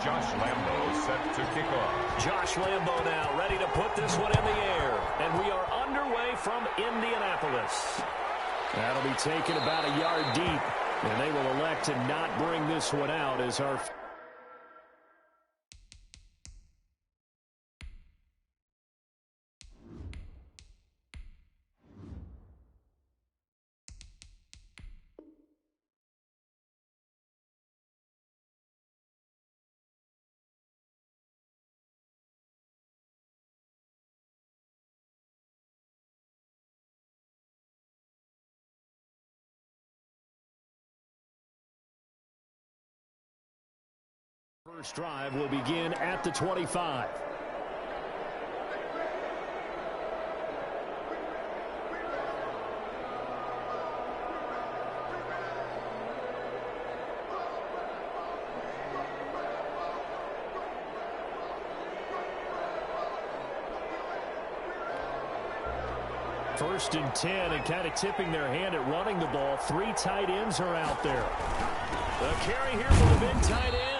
Josh Lambo set to kick off. Josh Lambo now ready to put this one in the air. And we are underway from Indianapolis. That'll be taken about a yard deep. And they will elect to not bring this one out as our... First drive will begin at the 25. First and 10, and kind of tipping their hand at running the ball. 3 tight ends are out there. The carry here for the big tight end.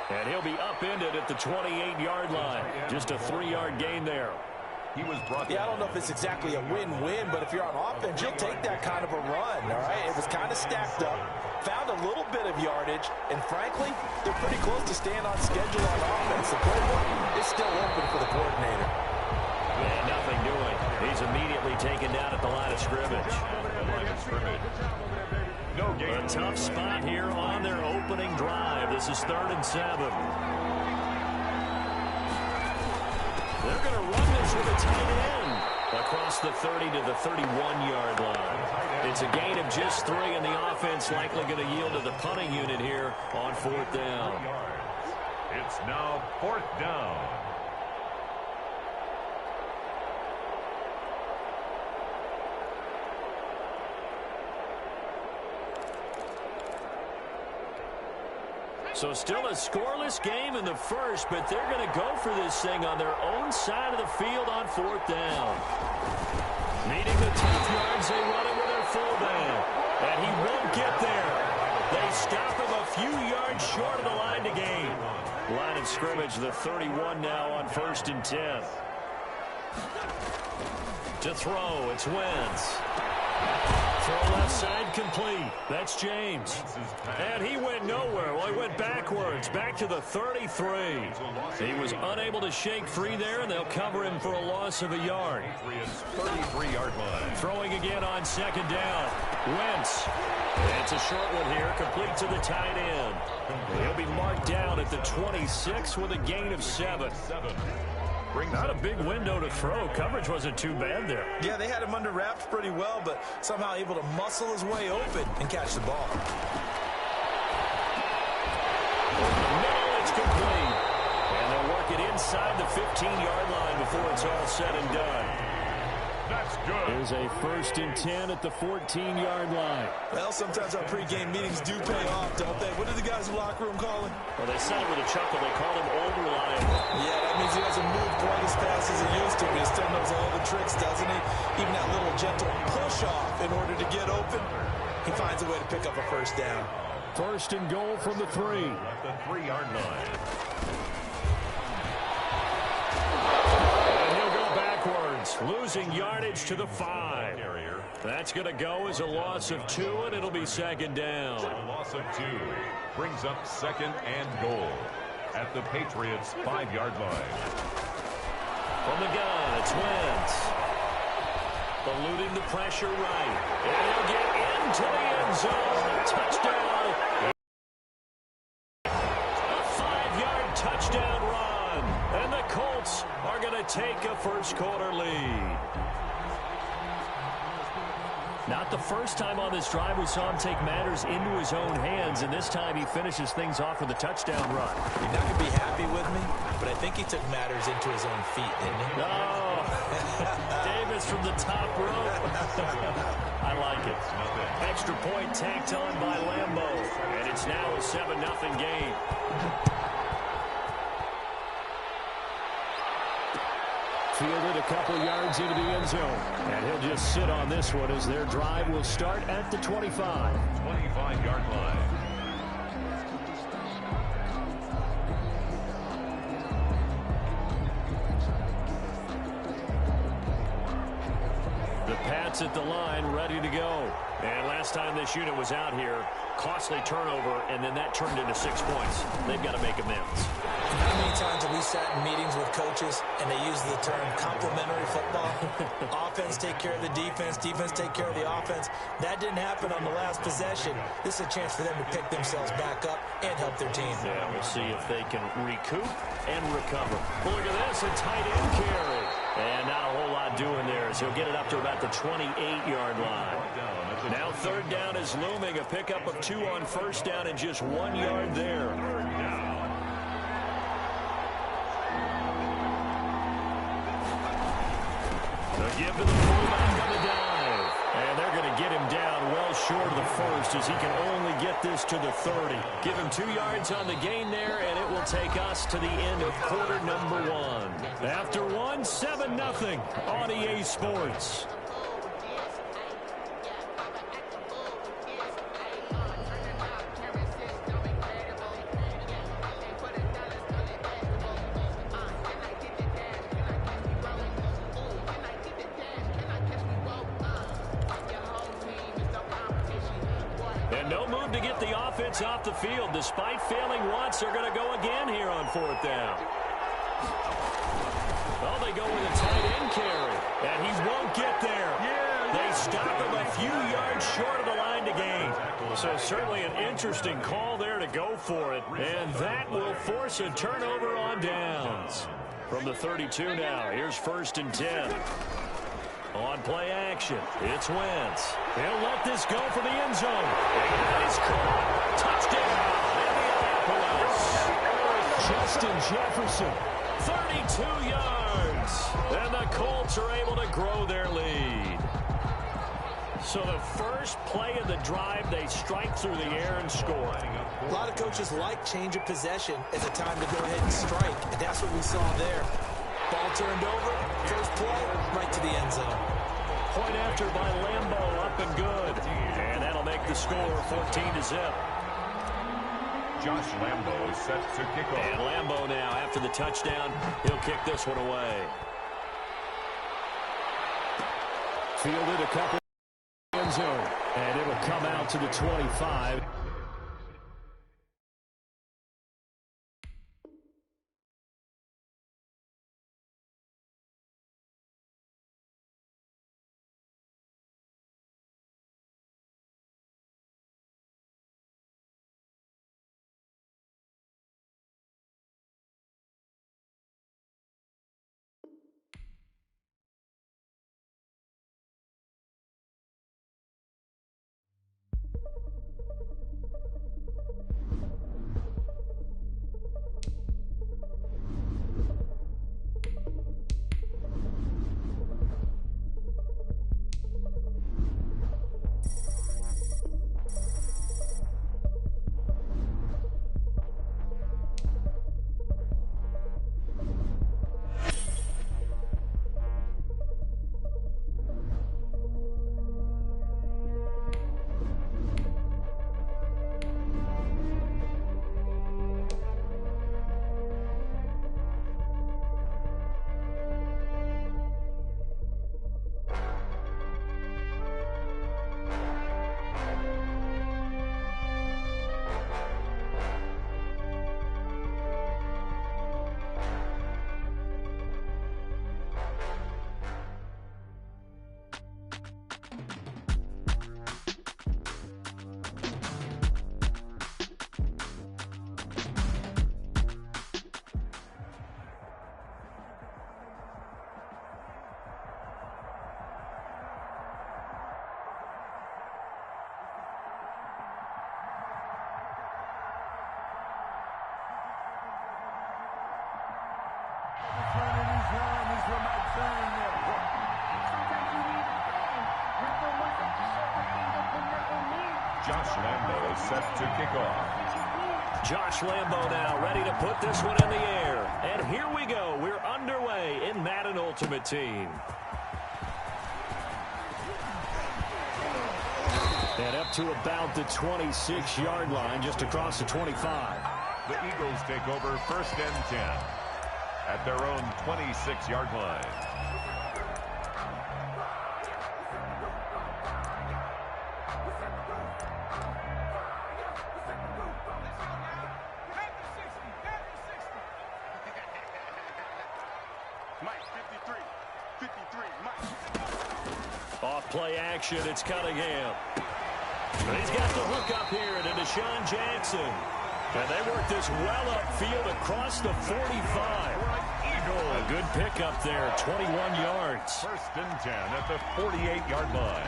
And he'll be upended at the 28-yard line. Just a 3-yard gain there. He was brought I don't know if it's exactly a win-win, but if you're on offense, you'll take that kind of a run, all right? It was kind of stacked up, found a little bit of yardage, and frankly, they're pretty close to staying on schedule on offense. The playbook is still open for the coordinator. And nothing doing. He's immediately taken down at the line of scrimmage. A tough spot here on their opening drive. This is 3rd and 7. They're going to run this with a tight end across the 30 to the 31-yard line. It's a gain of just 3, and the offense likely going to yield to the punting unit here on 4th down. It's now 4th down. So still a scoreless game in the first, but they're going to go for this thing on their own side of the field on 4th down. Needing the tough yards, they run it with their fullback. And he won't get there. They stop him a few yards short of the line to gain. Line of scrimmage, the 31 now on 1st and 10. To throw, it's Wentz. Throw left side complete. That's James. And he went nowhere. Well, he went backwards, back to the 33. He was unable to shake free there, and they'll cover him for a loss of a yard. 33-yard line. Throwing again on 2nd down. Wentz. And it's a short one here, complete to the tight end. He'll be marked down at the 26 with a gain of 7. Not a big window to throw. Coverage wasn't too bad there. Yeah, they had him under wraps pretty well, but somehow able to muscle his way open and catch the ball. No, it's complete. And they'll work it inside the 15-yard line before it's all said and done. That's good. Here's a 1st and 10 at the 14-yard line. Well, sometimes our pregame meetings do pay off, don't they? What did the guys in the locker room call him? Well, they said it with a chuckle. They called him old reliable. Yeah, that means he doesn't move quite as fast as he used to, but he still knows all the tricks, doesn't he? Even that little gentle push-off in order to get open, he finds a way to pick up a 1st down. 1st and goal from the 3. At the 3-yard line. Losing yardage to the 5. That's going to go as a loss of 2, and it'll be 2nd down. A loss of 2 brings up 2nd and goal at the Patriots' 5-yard line. From the gun, it's Wentz. Eluding the pressure right. And he'll get into the end zone. Touchdown. A 5-yard touchdown run. And the Colts are going to take a first-quarter lead. Not the first time on this drive we saw him take matters into his own hands, and this time he finishes things off with a touchdown run. You're not going to be happy with me, but I think he took matters into his own feet, didn't he? Oh, Davis from the top rope. I like it. Extra point tacked on by Lambo, and it's now a 7-0 game. Fielded a couple yards into the end zone. And he'll just sit on this one as their drive will start at the 25. 25-yard line. The Pats at the line, ready to go. And last time this unit was out here, costly turnover, and then that turned into 6 points. They've got to make amends. How many times have we sat in meetings with coaches and they use the term complementary football? Offense take care of the defense, defense take care of the offense. That didn't happen on the last possession. This is a chance for them to pick themselves back up and help their team. Yeah, we'll see if they can recoup and recover. Well, look at this, a tight end carry. And not a whole lot doing there as he'll get it up to about the 28-yard line. Now third down is looming, a pickup of 2 on first down and just 1 yard there. The give to the fullback on the dive. And they're going to get him down well short of the first as he can only get this to the 30. Give him 2 yards on the gain there, and it will take us to the end of quarter number 1. After 1, 7-0 on EA Sports. Off the field. Despite failing once, they're going to go again here on 4th down. Oh, they go with a tight end carry, and he won't get there. They stop him a few yards short of the line to gain. So certainly an interesting call there to go for it, and that will force a turnover on downs. From the 32 now, here's 1st and 10. On play action, it's Wentz. He'll let this go for the end zone. And he's caught. Touchdown, Indianapolis. Justin Jefferson, 32 yards. And the Colts are able to grow their lead. So the first play of the drive, they strike through the air and score. A lot of coaches like change of possession as a time to go ahead and strike. And that's what we saw there. Ball turned over, first play, right to the end zone. Point after by Lambo, up and good. And that'll make the score 14-0. Josh Lambo is set to kick off. And Lambo now, after the touchdown, he'll kick this one away. Fielded a couple end zone, and it'll come out to the 25. Josh Lambo is set to kick off. Josh Lambo now ready to put this one in the air. And here we go. We're underway in Madden Ultimate Team. And up to about the 26-yard line, just across the 25. The Eagles take over 1st and 10 at their own 26-yard line. Off play action, it's Cunningham. And he's got the hook up here to Deshaun Jackson. And they work this well upfield across the 45. A good pickup there, 21 yards. First and 10 at the 48-yard line.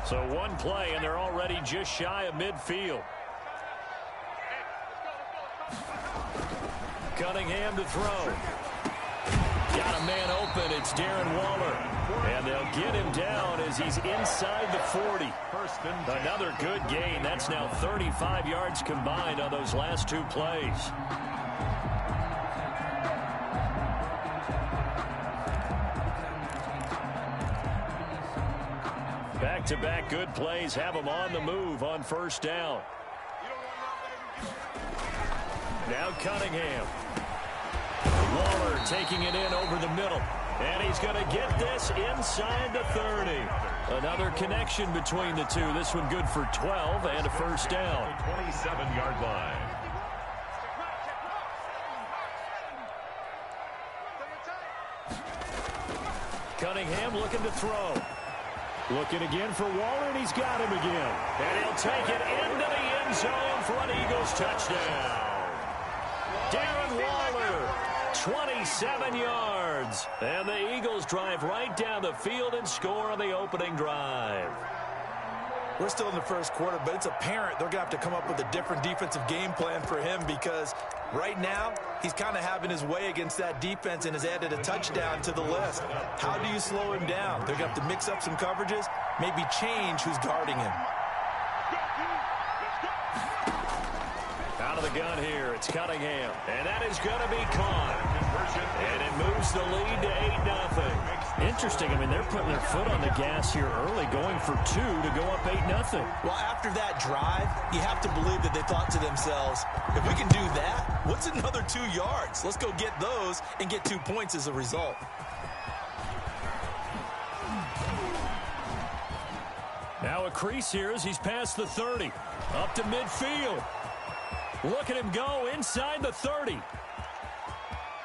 So one play, and they're already just shy of midfield. Cunningham to throw. Got a man open. It's Darren Waller. And they'll get him down as he's inside the 40. Another good gain. That's now 35 yards combined on those last two plays. Back-to-back good plays have them on the move on first down. Now Cunningham. Waller taking it in over the middle. And he's going to get this inside the 30. Another connection between the two. This one good for 12 and a first down. 27-yard line. Cunningham looking to throw. Looking again for Waller, and he's got him again. And he'll take it into the end zone for an Eagles touchdown. Darren Waller, 27 yards. And the Eagles drive right down the field and score on the opening drive. We're still in the first quarter, but it's apparent they're going to have to come up with a different defensive game plan for him because right now he's kind of having his way against that defense and has added a touchdown to the list. How do you slow him down? They're going to have to mix up some coverages, maybe change who's guarding him. Out of the gun here, it's Cunningham. And that is going to be caught. And it moves the lead to 8-0. Interesting. I mean, they're putting their foot on the gas here early, going for two to go up 8-0. Well, after that drive, you have to believe that they thought to themselves, if we can do that, what's another 2 yards? Let's go get those and get 2 points as a result. Now a crease here as he's past the 30. Up to midfield. Look at him go inside the 30.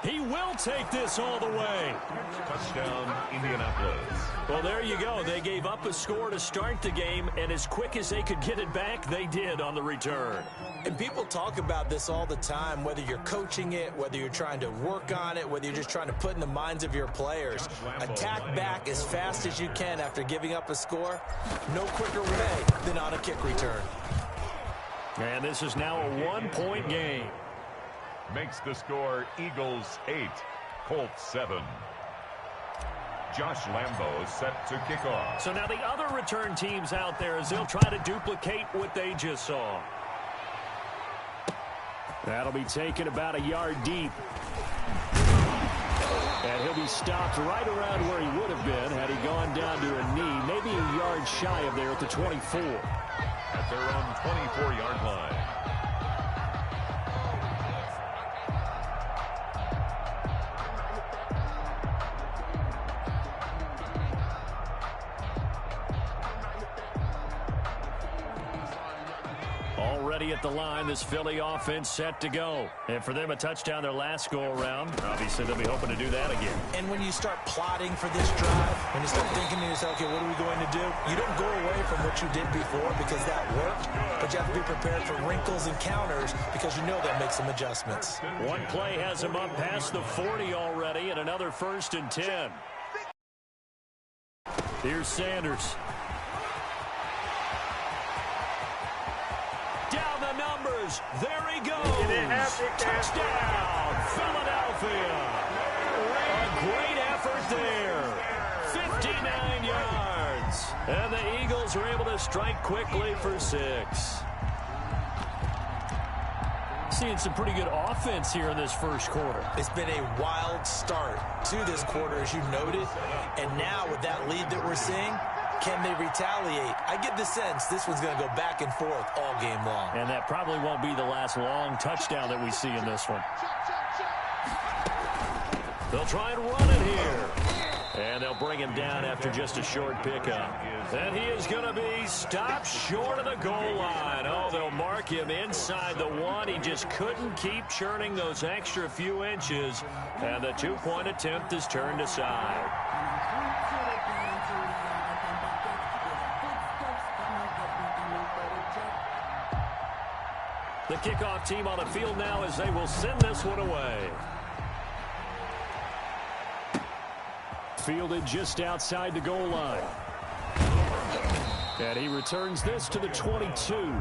He will take this all the way. Touchdown, Indianapolis. Well, there you go. They gave up a score to start the game, and as quick as they could get it back, they did on the return. And people talk about this all the time, whether you're coaching it, whether you're trying to work on it, whether you're just trying to put in the minds of your players. Attack back as fast as you can after giving up a score. No quicker way than on a kick return. And this is now a 1-point game. Makes the score Eagles 8, Colts 7. Josh Lambo set to kick off. So now the other return teams out there as they'll try to duplicate what they just saw. That'll be taken about a yard deep. And he'll be stopped right around where he would have been had he gone down to a knee, maybe a yard shy of there at the 24. At their own 24-yard line. Already at the line, this Philly offense set to go. And for them, a touchdown their last go-around. Obviously, they'll be hoping to do that again. And when you start plotting for this drive, when you start thinking to yourself, okay, what are we going to do? You don't go away from what you did before because that worked, but you have to be prepared for wrinkles and counters because you know they'll make some adjustments. One play has them up past the 40 already, and another 1st and 10. Here's Sanders. Down the numbers. There he goes. Touchdown, Philadelphia. A great effort there. 59 yards. And the Eagles are able to strike quickly for 6. Seeing some pretty good offense here in this first quarter. It's been a wild start to this quarter, as you noted. And now with that lead that we're seeing, can they retaliate? I get the sense this one's going to go back and forth all game long. And that probably won't be the last long touchdown that we see in this one. They'll try and run it here. And they'll bring him down after just a short pickup. And he is going to be stopped short of the goal line. Oh, they'll mark him inside the 1. He just couldn't keep churning those extra few inches. And the 2-point attempt is turned aside. The kickoff team on the field now as they will send this one away. Fielded just outside the goal line. And he returns this to the 22.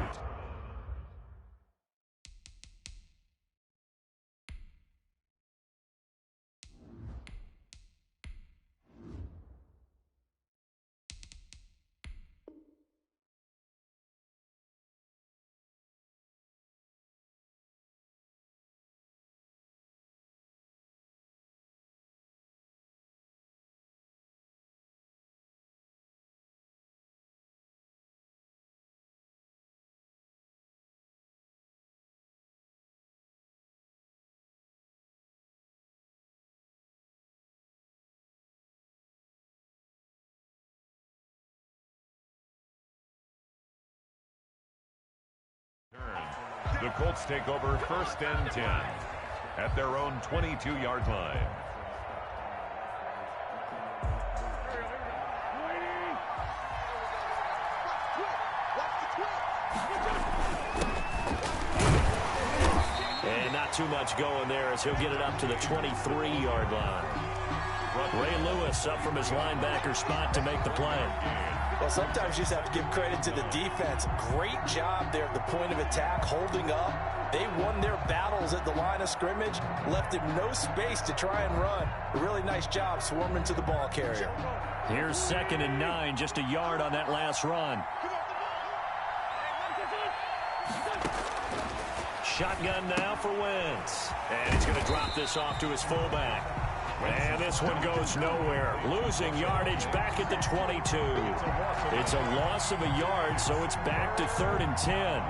The Colts take over 1st and 10 at their own 22-yard line. And not too much going there as he'll get it up to the 23-yard line. Ray Lewis up from his linebacker spot to make the play. Well, sometimes you just have to give credit to the defense. Great job there at the point of attack, holding up. They won their battles at the line of scrimmage, left him no space to try and run. A really nice job swarming to the ball carrier. Here's 2nd and 9, just a yard on that last run. Shotgun now for Wentz. And he's going to drop this off to his fullback. And this one goes nowhere. Losing yardage back at the 22. It's a loss of a yard, so it's back to 3rd and 10.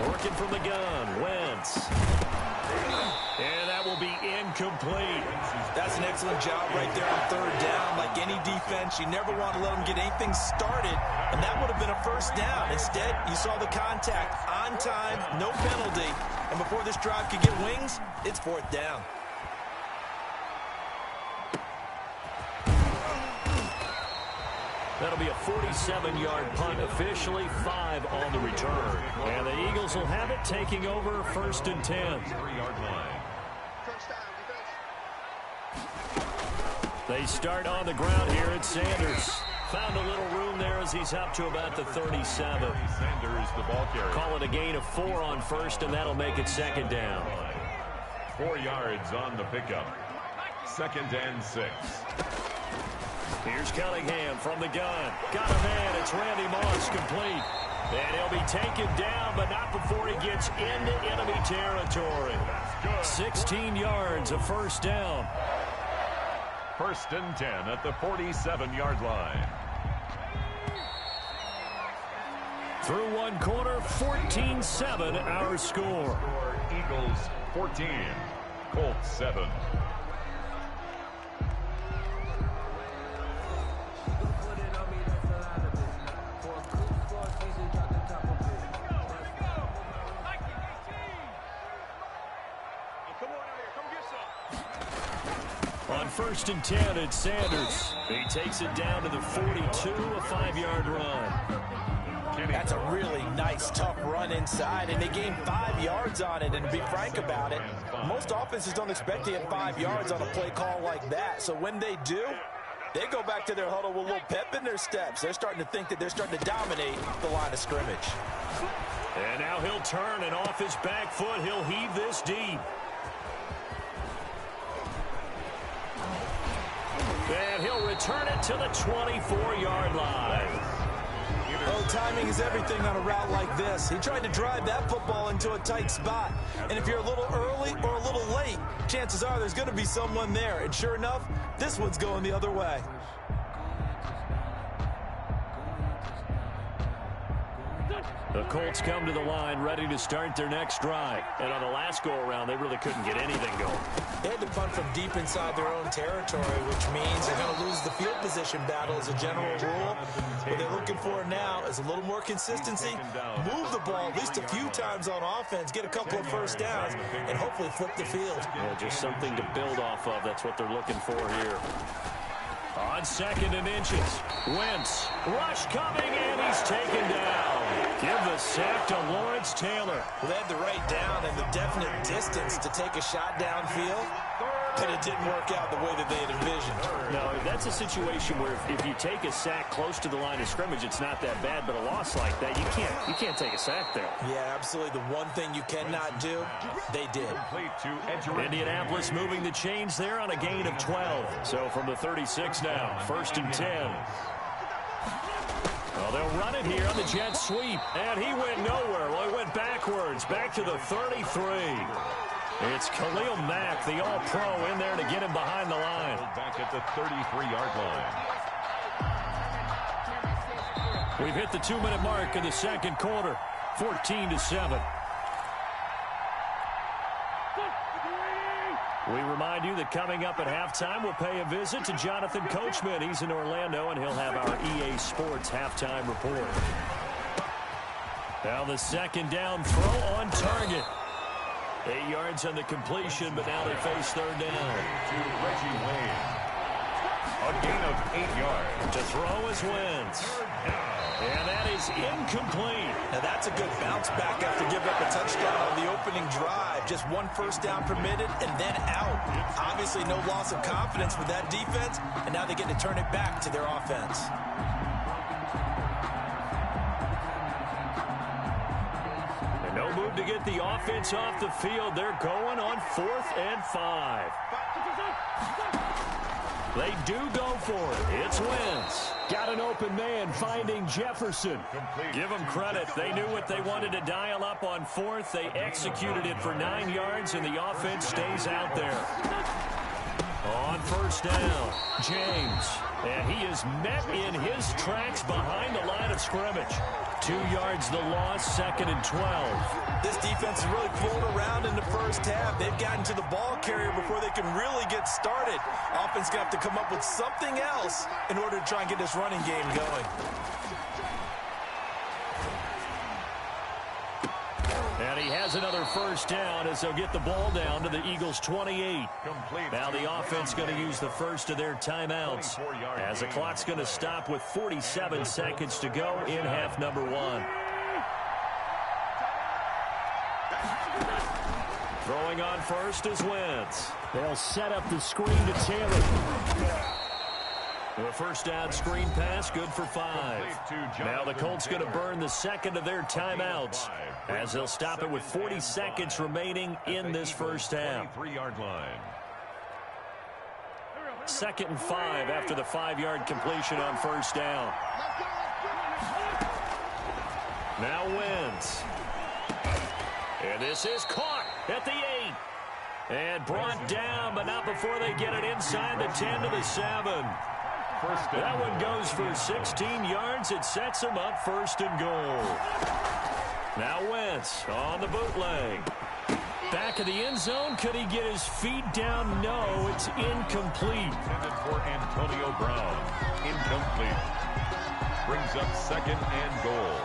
Working from the gun, Wentz. And that will be incomplete. That's an excellent job right there on 3rd down. Like any defense, you never want to let them get anything started, and that would have been a 1st down. Instead, you saw the contact on time, no penalty, and before this drive could get wings, it's 4th down. That'll be a 47-yard punt, officially 5 on the return. And the Eagles will have it, taking over 1st and 10. 3-yard line. They start on the ground here at Sanders. Found a little room there as he's up to about the 37. Sanders, the ball carrier. Call it a gain of 4 on 1st, and that'll make it 2nd down. 4 yards on the pickup. 2nd and 6. Here's Cunningham from the gun. Got a man. It's Randy Moss, complete. And he'll be taken down, but not before he gets into enemy territory. 16 yards, a 1st down. 1st and 10 at the 47-yard line. Through one quarter, 14-7 our score. Eagles 14, Colts 7. On 1st and 10, it's Sanders. He takes it down to the 42, a 5-yard run. That's a really nice, tough run inside, and they gained 5 yards on it. And to be frank about it, most offenses don't expect to hit 5 yards on a play call like that. So when they do, they go back to their huddle with a little pep in their steps. They're starting to think that they're starting to dominate the line of scrimmage. And now he'll turn, and off his back foot, he'll heave this deep. And he'll return it to the 24-yard line. Oh, timing is everything on a route like this. He tried to drive that football into a tight spot. And if you're a little early or a little late, chances are there's going to be someone there. And sure enough, this one's going the other way. The Colts come to the line ready to start their next drive. And on the last go-around, they really couldn't get anything going. They had to punt from deep inside their own territory, which means they're going to lose the field position battle as a general rule. What they're looking for now is a little more consistency, move the ball at least a few times on offense, get a couple of first downs, and hopefully flip the field. Yeah, just something to build off of. That's what they're looking for here. On 2nd and inches, Wentz, rush coming, and he's taken down. Give the sack to Lawrence Taylor. Well, they had the right down and the definite distance to take a shot downfield, but it didn't work out the way that they had envisioned. No, that's a situation where if you take a sack close to the line of scrimmage, it's not that bad, but a loss like that, you can't take a sack there. Yeah, absolutely. The one thing you cannot do, they did. Indianapolis moving the chains there on a gain of 12. So from the 36 now, 1st and 10. Well, they'll run it here on the jet sweep. And he went nowhere. Well, he went backwards, back to the 33. It's Khalil Mack, the all-pro, in there to get him behind the line. Back at the 33-yard line. We've hit the 2-minute mark in the second quarter, 14-7. We remind you that coming up at halftime, we'll pay a visit to Jonathan Coachman. He's in Orlando, and he'll have our EA Sports halftime report. Now the second down throw on target. 8 yards on the completion, but now they face 3rd down. To Reggie Wayne. A gain of 8 yards. To throw is Wentz. And that is incomplete. Now that's a good bounce back after giving up a touchdown on the opening drive. Just 1 first down permitted and then out. Obviously no loss of confidence with that defense, and now they get to turn it back to their offense. And no move to get the offense off the field. They're going on 4th and 5. They do go for it. It's Wentz. Got an open man finding Jefferson. Give them credit. They knew what they wanted to dial up on 4th. They executed it for 9 yards, and the offense stays out there. On 1st down, James. And he is met in his tracks behind the line of scrimmage. 2 yards the loss, 2nd and 12. This defense is really pulled around in the first half. They've gotten to the ball carrier before they can really get started. Offense going to have to come up with something else in order to try and get this running game going. And he has another first down as they'll get the ball down to the Eagles' 28. Now the offense going to use the first of their timeouts as the clock's going to stop with 47 seconds to go in half number 1. Throwing on first is Wentz. They'll set up the screen to Taylor. A first down screen pass, good for 5. Now the Colts going to burn the second of their timeouts as they'll stop it with 40 seconds remaining in this first half. 3-yard line. 2nd and 5 after the 5-yard completion on first down. Now Wentz. And this is caught at the 8. And brought down, but not before they get it inside the 10 to the 7. That one goes for 16 yards. It sets him up 1st and goal. Now Wentz on the bootleg. Back of the end zone. Could he get his feet down? No, it's incomplete. Intended for Antonio Brown. Incomplete. Brings up 2nd and goal.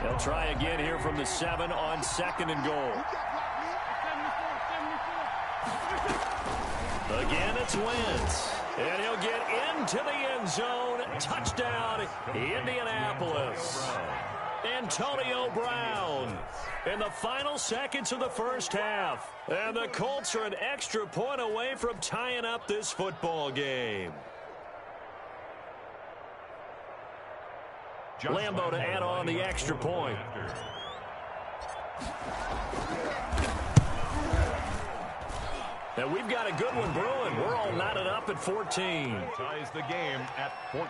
They'll try again here from the 7 on 2nd and goal. Again, it's Wentz. And he'll get into the end zone. Touchdown, Indianapolis. Antonio Brown in the final seconds of the first half. And the Colts are an extra point away from tying up this football game. Lambo to add on the extra point. They And we've got a good one brewing. We're all knotted up at 14. Ties the game at 14.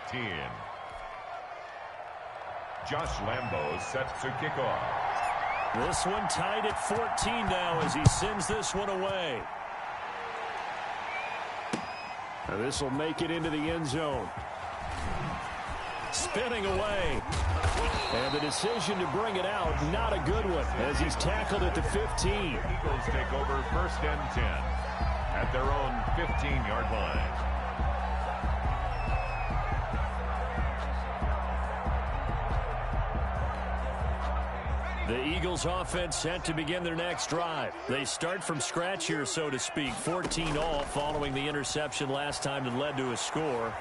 Josh Lambo set to kick off. This one tied at 14 now as he sends this one away. Now this will make it into the end zone. Spinning away. And the decision to bring it out, not a good one, as he's tackled at the 15. Eagles take over 1st and 10 at their own 15-yard line. The Eagles offense set to begin their next drive. They start from scratch here, so to speak. 14 all following the interception last time that led to a score.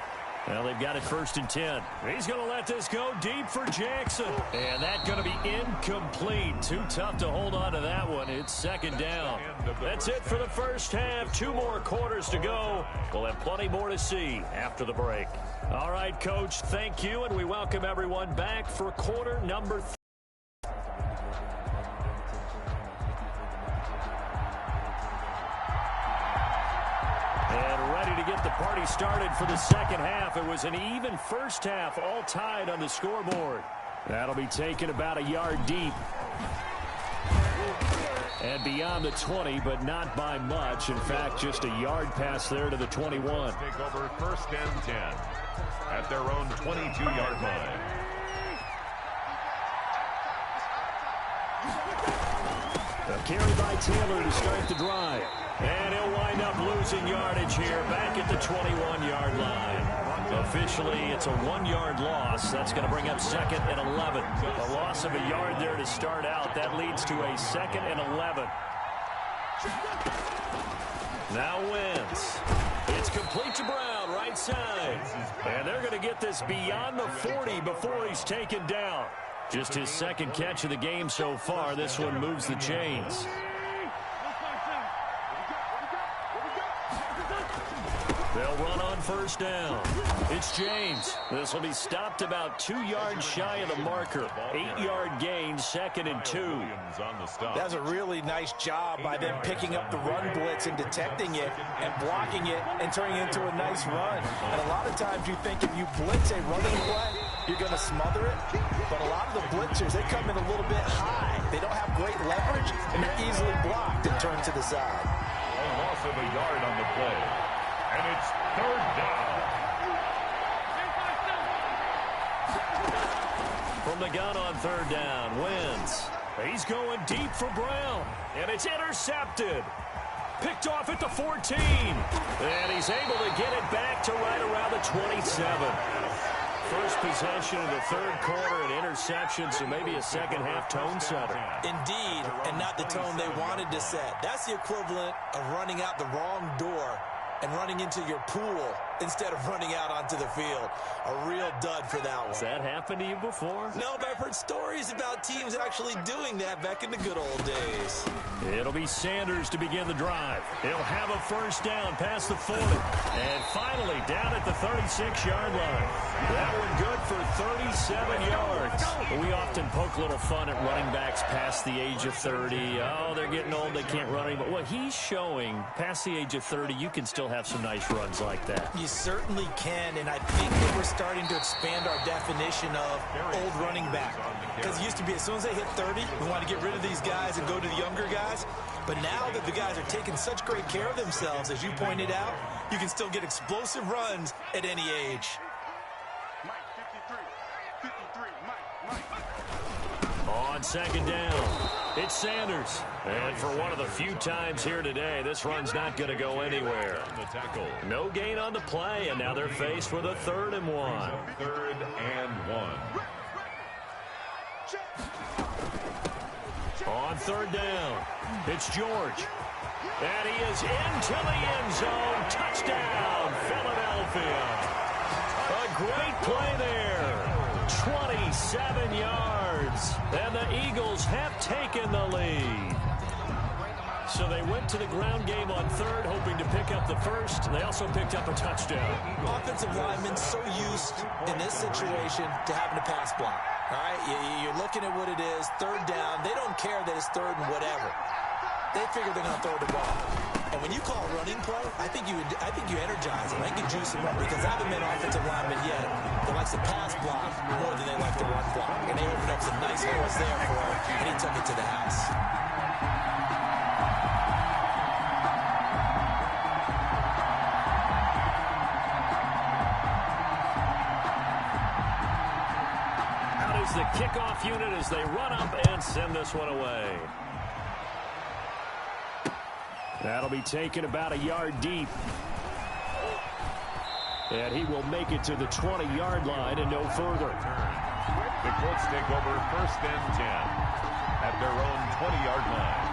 Well, they've got it 1st and 10. He's going to let this go deep for Jackson. And that's going to be incomplete. Too tough to hold on to that one. It's 2nd down. That's it for the first half. 2 more quarters to go. We'll have plenty more to see after the break. All right, Coach, thank you, and we welcome everyone back for quarter number 3. The party started for the second half. It was an even first half, all tied on the scoreboard. That'll be taken about a yard deep. And beyond the 20, but not by much. In fact, just a yard pass there to the 21. Take over 1st and 10 at their own 22-yard line. A carry by Taylor to start the drive. And he'll wind up losing yardage here back at the 21-yard line. Officially, it's a 1-yard loss. That's going to bring up 2nd and 11. A loss of a yard there to start out. That leads to a 2nd and 11. Now Wentz. It's complete to Brown, right side. And they're going to get this beyond the 40 before he's taken down. Just his 2nd catch of the game so far. This one moves the chains. They'll run on 1st down. It's James. This will be stopped about 2 yards shy of the marker. 8-yard gain, 2nd and 2. That's a really nice job by them picking up the run blitz and detecting it and blocking it and turning it into a nice run. And a lot of times you think if you blitz a running play, you're going to smother it. But a lot of the blitzers, they come in a little bit high. They don't have great leverage, and they're easily blocked and turned to the side. A loss of a yard on the play. And it's 3rd down. From the gun on 3rd down, Wentz. He's going deep for Brown. And it's intercepted. Picked off at the 14. And he's able to get it back to right around the 27. First possession of the 3rd quarter, an interception, so maybe a second-half tone setter. Indeed, and not the tone they wanted to set. That's the equivalent of running out the wrong door and running into your pool instead of running out onto the field. A real dud for that one. Has that happened to you before? No, but I've heard stories about teams actually doing that back in the good old days. It'll be Sanders to begin the drive. He'll have a 1st down past the 40. And finally down at the 36-yard line. That one good for 37 yards. We often poke a little fun at running backs past the age of 30. Oh, they're getting old, they can't run anymore. Well, he's showing past the age of 30, you can still have some nice runs like that. You certainly can, and I think that we're starting to expand our definition of old running back. Because it used to be as soon as they hit 30, we want to get rid of these guys and go to the younger guys. But now that the guys are taking such great care of themselves, as you pointed out, you can still get explosive runs at any age. On 2nd down, it's Sanders. And for one of the few times here today, this run's not going to go anywhere. No gain on the play, and now they're faced with a 3rd and 1. 3rd and 1. On 3rd down, it's George. And he is into the end zone. Touchdown, Philadelphia. A great play there. 27 yards. And the Eagles have taken the lead. So they went to the ground game on 3rd, hoping to pick up the 1st. They also picked up a touchdown. Offensive linemen so used in this situation to having to pass block. All right, you're looking at what it is, 3rd down. They don't care that it's 3rd and whatever. They figure they're going to throw the ball. And when you call a running play, I think you energize them. I think you juice them up because I haven't been offensive lineman yet that likes to pass block more than they like to run block. And they opened up some nice holes there for him, and he took it to the house. Out is the kickoff unit as they run up and send this one away. That'll be taken about a yard deep. And he will make it to the 20-yard line and no further. The Colts take over 1st and 10 at their own 20-yard line.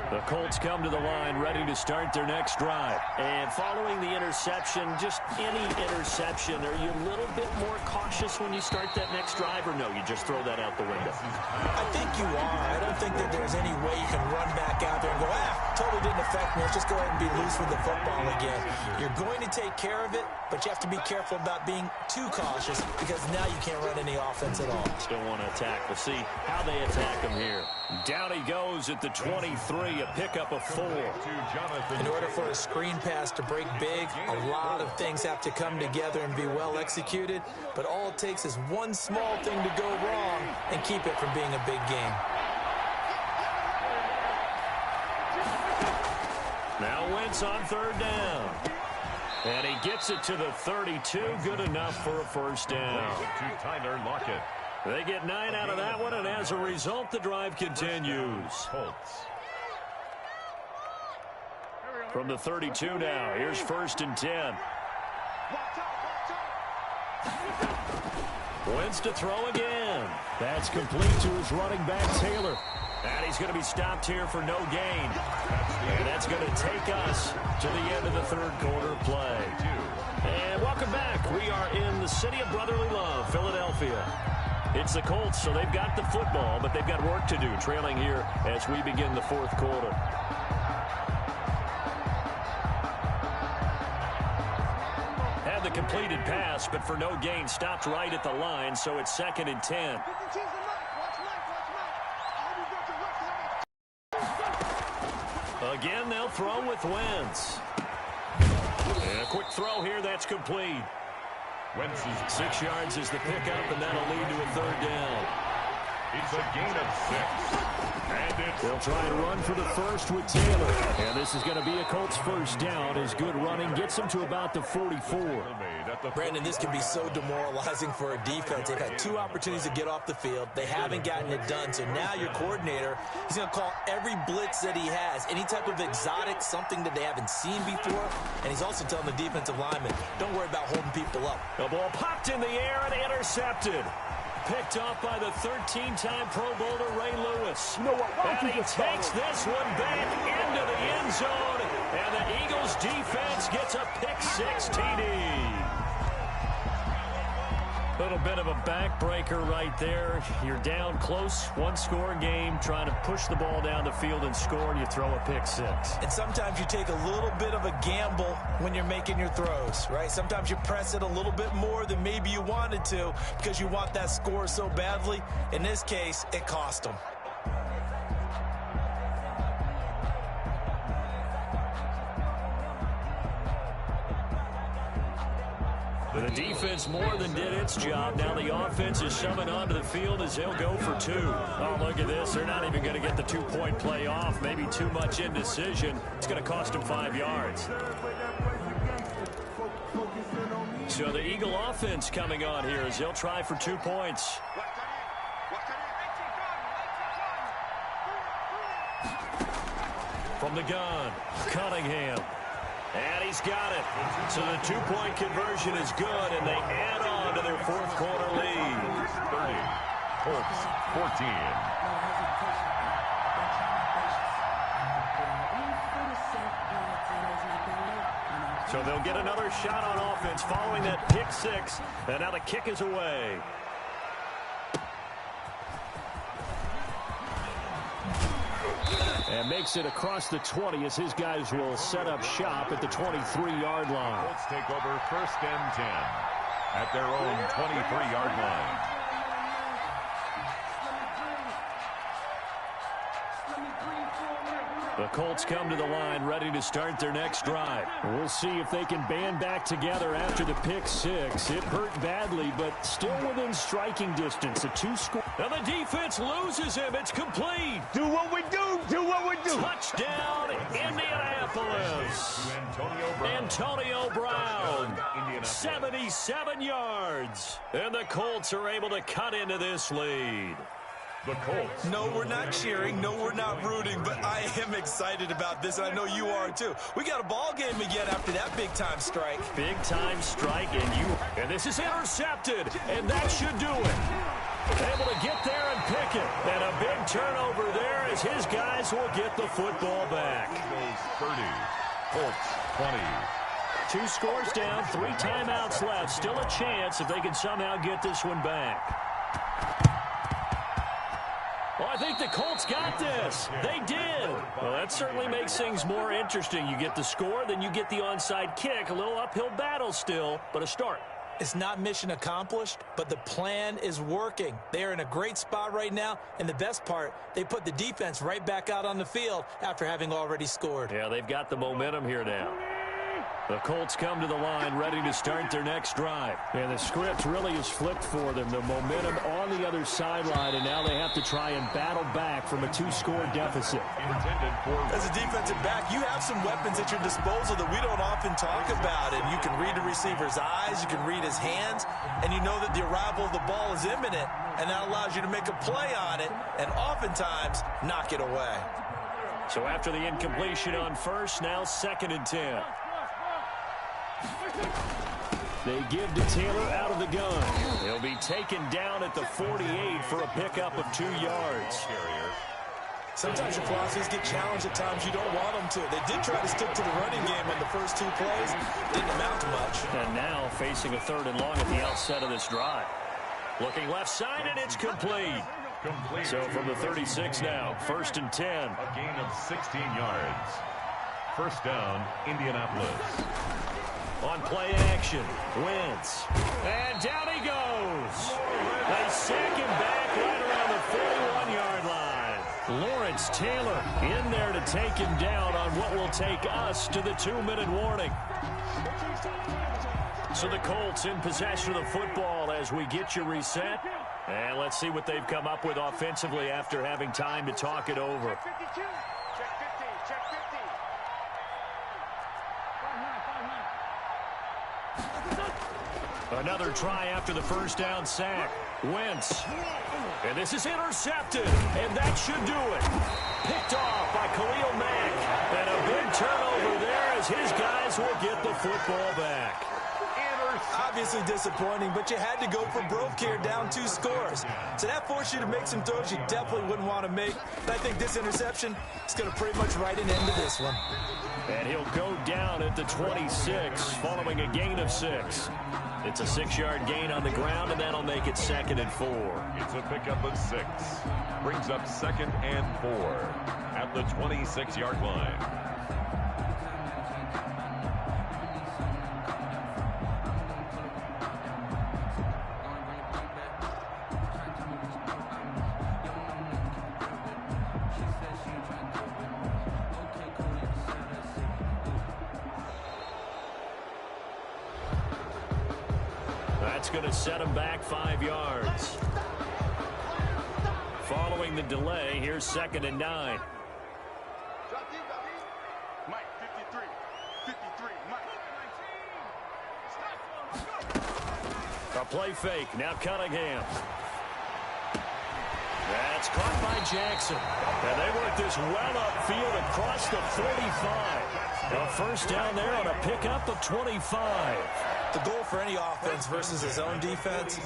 The Colts come to the line ready to start their next drive. And following the interception, just any interception, are you a little bit more cautious when you start that next drive, or no, you just throw that out the window? I think you are. I don't think that there's any way you can run back out there and go, totally didn't affect me. Let's just go ahead and be loose with the football again. You're going to take care of it, but you have to be careful about being too cautious because now you can't run any offense at all. Still want to attack. We'll see how they attack him here. Down he goes at the 23, a pickup of 4. In order for a screen pass to break big, a lot of things have to come together and be well executed, but all it takes is one small thing to go wrong and keep it from being a big game. Now Wentz on 3rd down. And he gets it to the 32, good enough for a 1st down. To Tyler Lockett. They get 9 out of that one, and as a result, the drive continues. Colts. From the 32 now, here's 1st and 10. Wentz to throw again. That's complete to his running back, Taylor. And he's going to be stopped here for no gain. And that's going to take us to the end of the 3rd quarter play. And welcome back. We are in the city of brotherly love, Philadelphia. It's the Colts, so they've got the football, but they've got work to do, trailing here as we begin the 4th quarter. Had the completed pass, but for no gain, stopped right at the line, so it's 2nd and 10. Again, they'll throw with Wentz. And a quick throw here, that's complete. Wentz is 6 yards is the pickup, and that'll lead to a 3rd down. It's a gain of 6. And They'll try and run for the first with Taylor. And this is going to be a Colts 1st down. His good running gets him to about the 44. Brandon, this can be so demoralizing for a defense. They've had 2 opportunities to get off the field. They haven't gotten it done. So now your coordinator, he's going to call every blitz that he has, any type of exotic, something that they haven't seen before. And he's also telling the defensive lineman, don't worry about holding people up. The ball popped in the air and intercepted. Picked off by the 13-time Pro Bowler Ray Lewis. You know what? And he takes this one back into the end zone. And the Eagles defense gets a pick-6 TD. Little bit of a backbreaker right there. You're down close, 1-score game, trying to push the ball down the field and score, and you throw a pick-6. And sometimes you take a little bit of a gamble when you're making your throws, right? Sometimes you press it a little bit more than maybe you wanted to because you want that score so badly. In this case, it cost them. The defense more than did its job. Now the offense is shoving onto the field as they'll go for 2. Oh, look at this. They're not even going to get the 2-point play off. Maybe too much indecision. It's going to cost them 5 yards. So the Eagle offense coming on here as they'll try for 2 points. From the gun, Cunningham. And he's got it. So the 2-point conversion is good, and they add on to their 4th quarter lead. 30. Colts 14. So they'll get another shot on offense following that pick-6, and now the kick is away. And makes it across the 20 as his guys will set up shop at the 23-yard line. Colts take over 1st and 10 at their own 23-yard line. The Colts come to the line ready to start their next drive. We'll see if they can band back together after the pick six. It hurt badly, but still within striking distance. A two-score. And the defense loses him. It's complete. Do what we do. Do what we do. Touchdown, Indianapolis. Antonio Brown. 77 yards. And the Colts are able to cut into this lead. The Colts. No, we're not cheering. No, we're not rooting. But I am excited about this, and I know you are too. We got a ball game again after that big-time strike. Big-time strike, and this is intercepted, and that should do it. Able to get there and pick it. And a big turnover there as his guys will get the football back. Eagles 30, Colts 20. 2 scores down, 3 timeouts left. Still a chance if they can somehow get this one back. Well, I think the Colts got this. They did. Well, that certainly makes things more interesting. You get the score, then you get the onside kick. A little uphill battle still, but a start. It's not mission accomplished, but the plan is working. They are in a great spot right now, and the best part, they put the defense right back out on the field after having already scored. Yeah, they've got the momentum here now. The Colts come to the line ready to start their next drive. And the script really is flipped for them. The momentum on the other sideline, and now they have to try and battle back from a 2-score deficit. As a defensive back, you have some weapons at your disposal that we don't often talk about. And you can read the receiver's eyes, you can read his hands, and you know that the arrival of the ball is imminent, and that allows you to make a play on it and oftentimes knock it away. So after the incompletion on first, now 2nd and 10. They give to Taylor out of the gun. He'll be taken down at the 48 for a pickup of 2 yards. Sometimes your philosophies get challenged at times you don't want them to. They did try to stick to the running game on the first 2 plays. Didn't amount to much. And now facing a 3rd and long at the outset of this drive. Looking left side, and it's complete. So from the 36 now, 1st and 10. A gain of 16 yards. First down, Indianapolis. On play action, Wentz. And down he goes. They sack him back right around the 41-yard line. Lawrence Taylor in there to take him down on what will take us to the 2-minute warning. So the Colts in possession of the football as we get you reset. And let's see what they've come up with offensively after having time to talk it over. Another try after the first down sack. Wentz. And this is intercepted. And that should do it. Picked off by Khalil Mack. And a big turnover there as his guys will get the football back. Obviously disappointing, but you had to go for broke here, down 2 scores. So that forced you to make some throws you definitely wouldn't want to make. And I think this interception is going to pretty much write an end to this one. And he'll go down at the 26 following a gain of 6. It's a 6-yard gain on the ground, and that'll make it 2nd and 4. It's a pickup of 6. Brings up 2nd and 4 at the 26-yard line. That's going to set him back 5 yards. Following the delay, here's 2nd and 9. Mike, 53, Mike. A play fake, now Cunningham. That's caught by Jackson. And they work this well upfield across the 45. A first down there on a pickup of 25. The goal for any offense versus his own defense,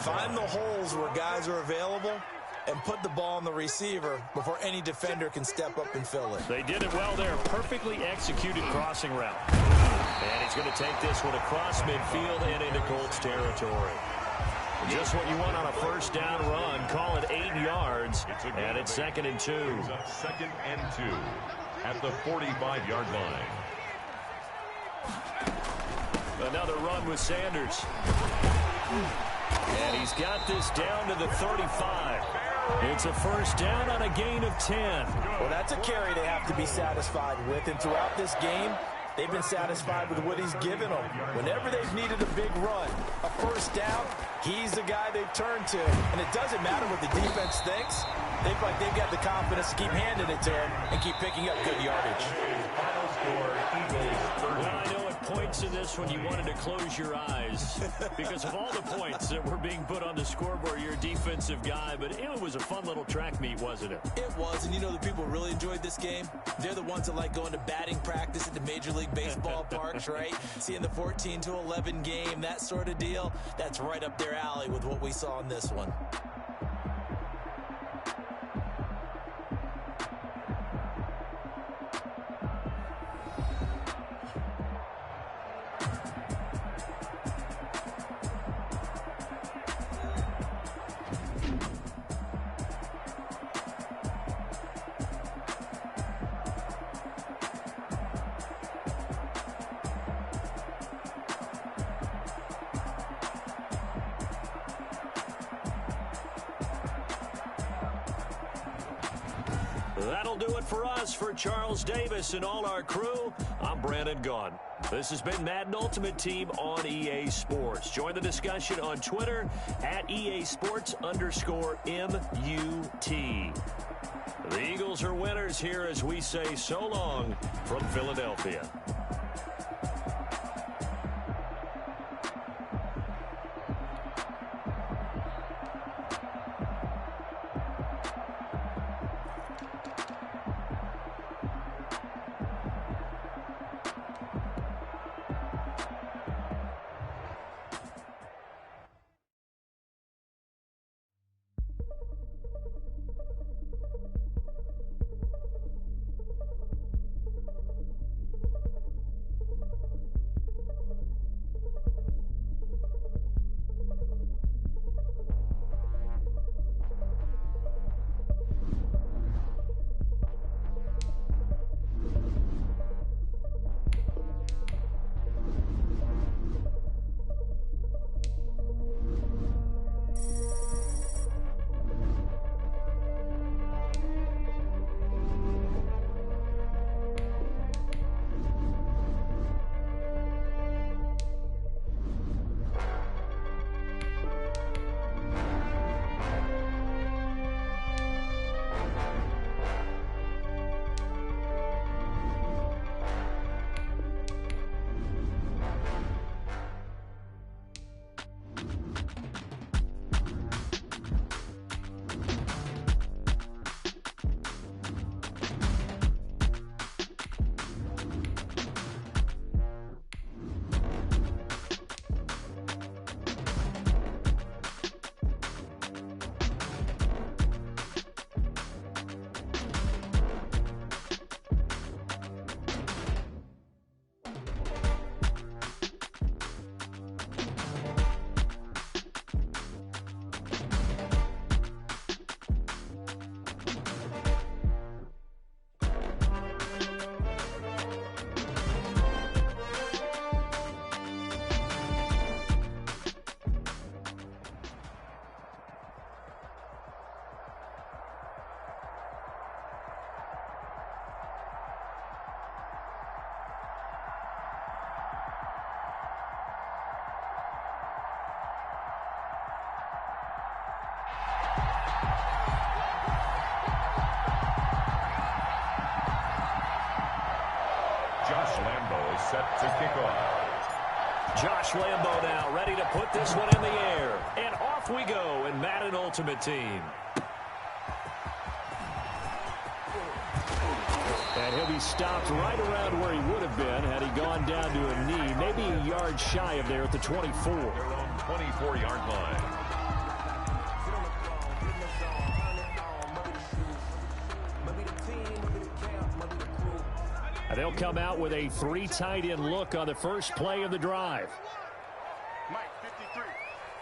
find the holes where guys are available and put the ball on the receiver before any defender can step up and fill it. They did it well there. Perfectly executed crossing route. And he's going to take this one across midfield and into Colts territory. Just what you want on a first down run. Call it 8 yards. And it's 2nd and 2. 2nd and 2 at the 45-yard line. Another run with Sanders. And he's got this down to the 35. It's a first down on a gain of 10. Well, that's a carry they have to be satisfied with. And throughout this game, they've been satisfied with what he's given them. Whenever they've needed a big run, a first down, he's the guy they've turned to. And it doesn't matter what the defense thinks. They feel like they've got the confidence to keep handing it to him and keep picking up good yardage. Final score, Eagles 30. Well, I know at points in this when you wanted to close your eyes because of all the points that were being put on the scoreboard. You're a defensive guy, but it was a fun little track meet, wasn't it? It was, and you know the people who really enjoyed this game? They're the ones that like going to batting practice at the Major League Baseball parks, right? Seeing the 14-11 game, that sort of deal, that's right up their alley with what we saw in this one. That'll do it for us. For Charles Davis and all our crew, I'm Brandon Gaudin. This has been Madden Ultimate Team on EA Sports. Join the discussion on Twitter at EA Sports_MUT. The Eagles are winners here as we say so long from Philadelphia. set to kick off. Josh Lambo now ready to put this one in the air. And off we go in Madden Ultimate Team. And he'll be stopped right around where he would have been had he gone down to a knee, maybe a yard shy of there at the 24. Their own 24-yard line. And they'll come out with a three tight end look on the first play of the drive. Mike, 53.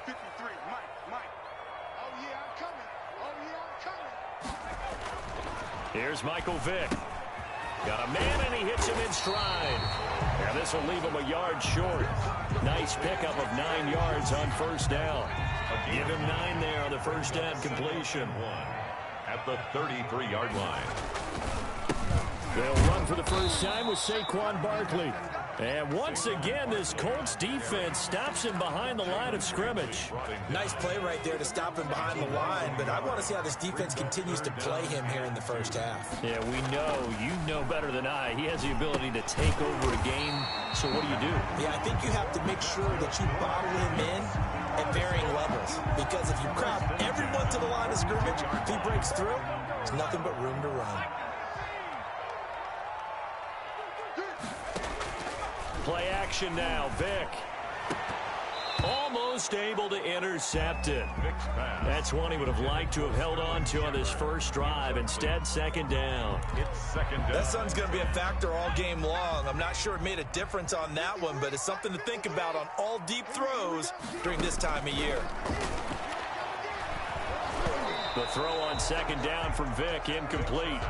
53. Mike. Oh, yeah, I'm coming. Oh, yeah, I'm coming. Here's Michael Vick. Got a man, and he hits him in stride. And this will leave him a yard short. Nice pickup of 9 yards on first down. Give him 9 there on the first down completion. At the 33-yard line. They'll run for the first time with Saquon Barkley. And once again, this Colts defense stops him behind the line of scrimmage. Nice play right there to stop him behind the line, but I want to see how this defense continues to play him here in the first half. Yeah, we know. You know better than I. He has the ability to take over a game. So what do you do? Yeah, I think you have to make sure that you bottle him in at varying levels. Because if you crowd everyone to the line of scrimmage, if he breaks through, there's nothing but room to run. Play action now. Vic. Almost able to intercept it. That's one he would have liked to have held on to on this first drive. Instead, second down. It's second down. That sun's going to be a factor all game long. I'm not sure it made a difference on that one, but it's something to think about on all deep throws during this time of year. The throw on second down from Vic, incomplete.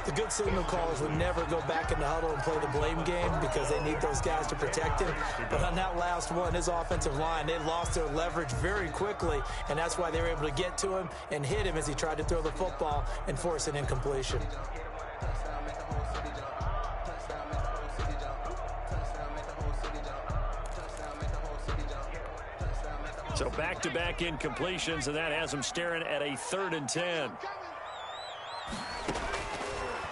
The good signal callers would never go back in the huddle and play the blame game because they need those guys to protect him. But on that last one, his offensive line, they lost their leverage very quickly, and that's why they were able to get to him and hit him as he tried to throw the football and force an incompletion. So back-to-back incompletions, and that has him staring at a 3rd and 10.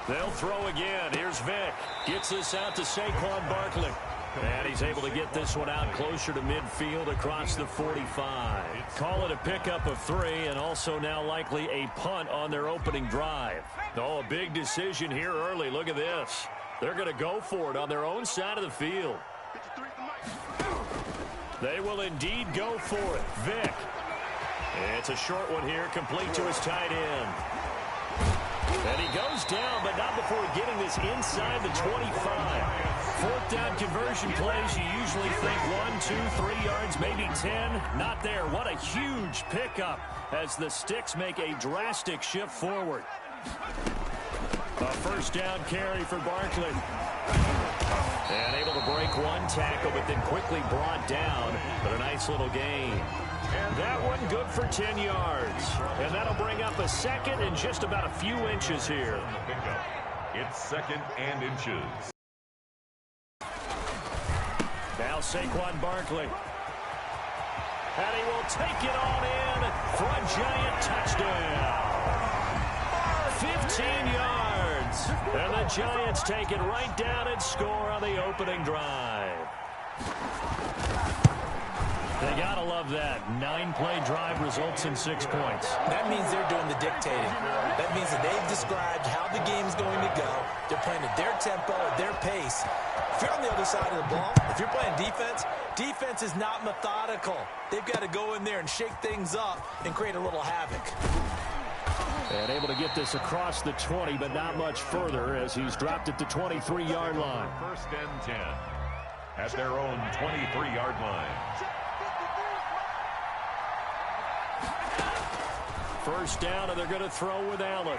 They'll throw again. Here's Vic. Gets this out to Saquon Barkley. And he's able to get this one out closer to midfield across the 45. Call it a pickup of 3, and also now likely a punt on their opening drive. Oh, a big decision here early. Look at this. They're going to go for it on their own side of the field. They will indeed go for it. Vic. It's a short one here, complete to his tight end. And he goes down, but not before getting this inside the 25. 4th down conversion plays, you usually think 1, 2, 3 yards, maybe 10. Not there. What a huge pickup as the Sticks make a drastic shift forward. A first down carry for Barkley. And able to break one tackle, but then quickly brought down. But a nice little gain. That one good for 10 yards. And that'll bring up a second and just about a few inches here. It's 2nd and inches. Now Saquon Barkley. And he will take it on in for a giant touchdown. 15 yards. And the Giants take it right down and score on the opening drive. They got to love that. 9-play drive results in 6 points. That means they're doing the dictating. That means that they've described how the game's going to go. They're playing at their tempo, at their pace. If you're on the other side of the ball, if you're playing defense, defense is not methodical. They've got to go in there and shake things up and create a little havoc. And able to get this across the 20, but not much further as he's dropped at the 23-yard line. 1st and 10 at their own 23-yard line. First down, and they're going to throw with Allen.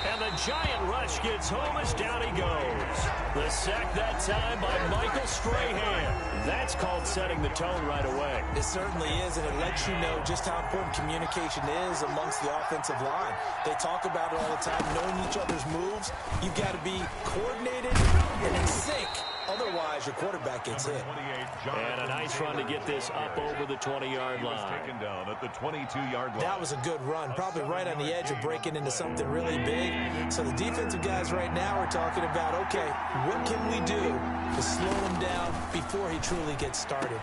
And the giant rush gets home as down he goes. The sack that time by Michael Strahan. That's called setting the tone right away. It certainly is, and it lets you know just how important communication is amongst the offensive line. They talk about it all the time, knowing each other's moves. You've got to be coordinated and in sync. Otherwise, your quarterback gets hit. And a nice run to get this up over the 20-yard line. Taken down at the 22-yard line. That was a good run, probably right on the edge of breaking into something really big. So the defensive guys right now are talking about, okay, what can we do to slow him down before he truly gets started?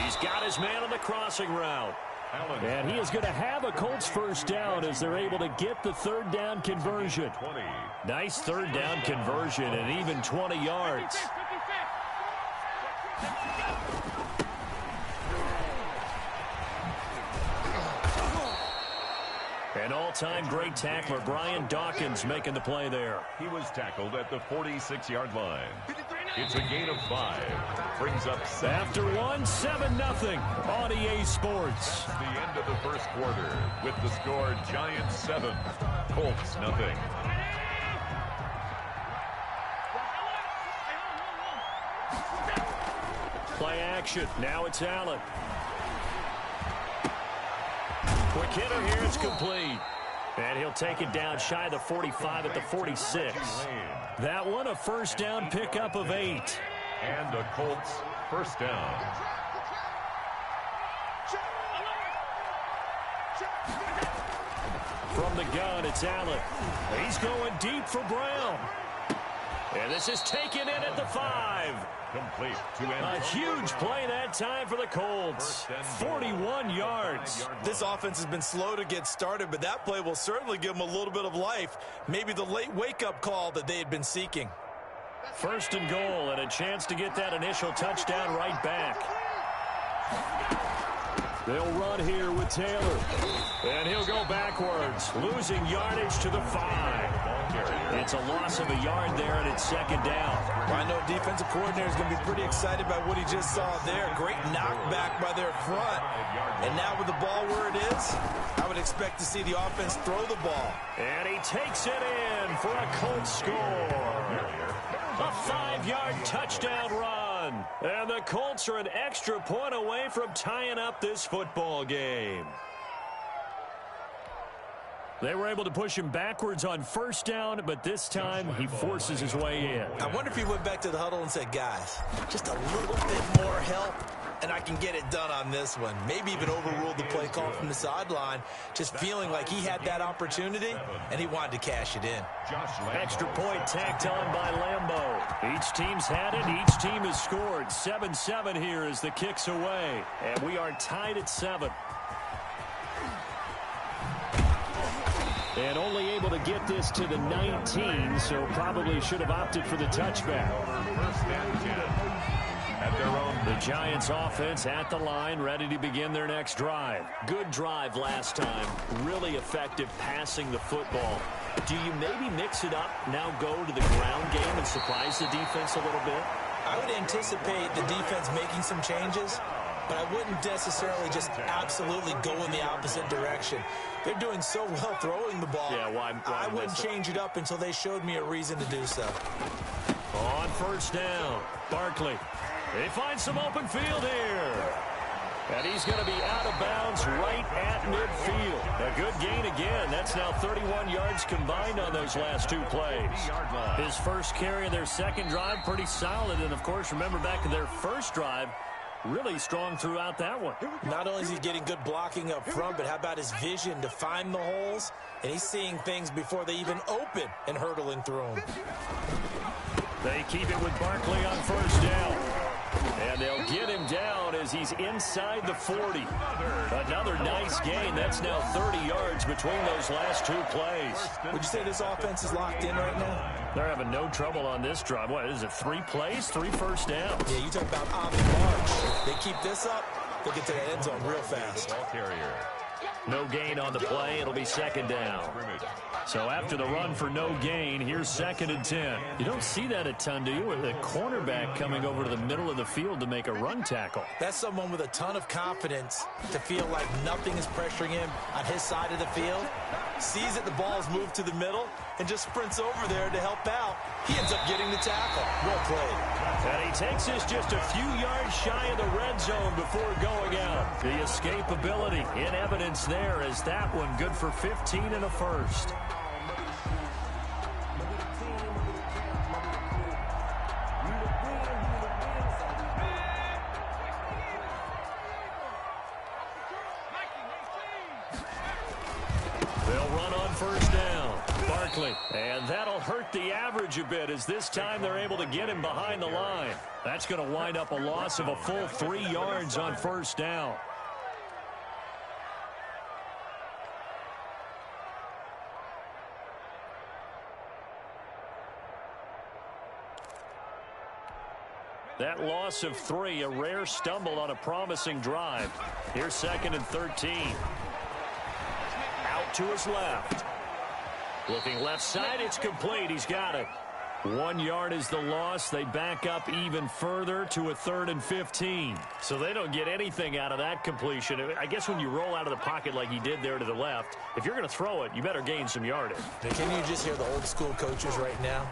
He's got his man on the crossing route. And he is going to have a Colts first down as they're able to get the 3rd down conversion. Nice 3rd down conversion and even 20 yards. An all-time great tackler, Brian Dawkins, making the play there. He was tackled at the 46-yard line. It's a gain of 5. Brings up 7. After 7-0 on EA Sports. The end of the first quarter with the score Giants 7, Colts nothing. Play action. Now it's Allen. no-hitter here. It's complete. And he'll take it down shy of the 45 at the 46. That one, a first down pickup of 8. And the Colts first down. From the gun, it's Allen. He's going deep for Brown. And this is taken in at the 5. Complete to A huge play that time for the Colts. 41 yards. This offense has been slow to get started, but that play will certainly give them a little bit of life. Maybe the late wake-up call that they had been seeking. First and goal, and a chance to get that initial touchdown right back. They'll run here with Taylor. And he'll go backwards, losing yardage to the 5. It's a loss of a yard there, and it's second down. Well, I know defensive coordinator is going to be pretty excited by what he just saw there. Great knockback by their front. And now with the ball where it is, I would expect to see the offense throw the ball. And he takes it in for a Colts score. A 5-yard touchdown run. And the Colts are an extra point away from tying up this football game. They were able to push him backwards on first down, but this time he forces his way in. I wonder if he went back to the huddle and said, guys, just a little bit more help, and I can get it done on this one. Maybe even overruled the play call from the sideline, just feeling like he had that opportunity, and he wanted to cash it in. Extra point tacked on by Lambeau. Each team's had it. Each team has scored. 7-7 here as the kick's away, and we are tied at 7. And only able to get this to the 19, so probably should have opted for the touchback. At their own. The Giants offense at the line, ready to begin their next drive. Good drive last time. Really effective passing the football. Do you maybe mix it up, now go to the ground game and surprise the defense a little bit? I would anticipate the defense making some changes, but I wouldn't necessarily just absolutely go in the opposite direction. They're doing so well throwing the ball. Yeah, why I wouldn't change it up until they showed me a reason to do so. On first down, Barkley. They find some open field here. And he's going to be out of bounds right at midfield. A good gain again. That's now 31 yards combined on those last 2 plays. His first carry of their second drive, pretty solid. And, of course, remember back in their first drive, really strong throughout that one. Not only is he getting good blocking up front, but how about his vision to find the holes? And he's seeing things before they even open and hurdling through them. They keep it with Barkley on first down. And they'll get him down as he's inside the 40. Another nice gain. That's now 30 yards between those last 2 plays. Would you say this offense is locked in right now? They're having no trouble on this drive. What is it, 3 plays, 3 first downs? Yeah, you talk about on the march. They keep this up, they'll get to the end zone real fast. Ball carrier. No gain on the play. It'll be second down. So after the run for no gain, here's 2nd and 10. You don't see that a ton, do you? With a cornerback coming over to the middle of the field to make a run tackle. That's someone with a ton of confidence to feel like nothing is pressuring him on his side of the field. Sees that the ball's moved to the middle and just sprints over there to help out. He ends up getting the tackle. Well played. And he takes us just a few yards shy of the red zone before going out. The escapability in evidence there as that one good for 15 and a first. They'll run on first down. Barkley. And that'll hurt the average a bit as this time they're able to get him behind the line. That's going to wind up a loss of a full 3 yards on first down. That loss of 3, a rare stumble on a promising drive. Here's 2nd and 13. Out to his left. Looking left side, it's complete. He's got it. 1 yard is the loss. They back up even further to a 3rd and 15. So they don't get anything out of that completion. I guess when you roll out of the pocket like he did there to the left, if you're going to throw it, you better gain some yardage. Can you just hear the old school coaches right now?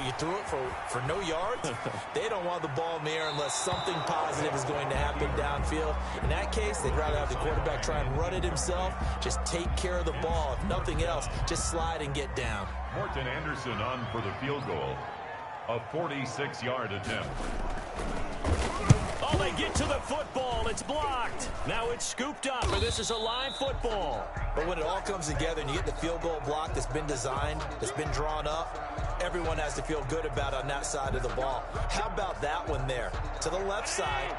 you threw it for no yards? They don't want the ball in the air unless something positive is going to happen downfield. In that case, they'd rather have the quarterback try and run it himself. Just take care of the ball. If nothing else, just slide and get down. Morton Anderson on for the field goal. A 46-yard attempt. Oh, they get to the football. It's blocked. Now it's scooped up, and this is a live football. But when it all comes together and you get the field goal block that's been designed, that's been drawn up, everyone has to feel good about on that side of the ball. How about that one there? To the left side,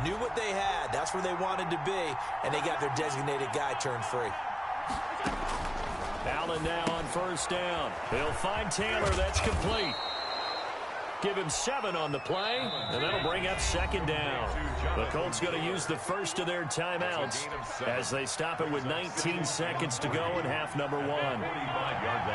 knew what they had. That's where they wanted to be, and they got their designated guy turned free. Allen now on first down. They'll find Taylor. That's complete. Give him 7 on the play, and that'll bring up second down. The Colts going to use the first of their timeouts as they stop it with 19 seconds to go in half number 1. 45-yard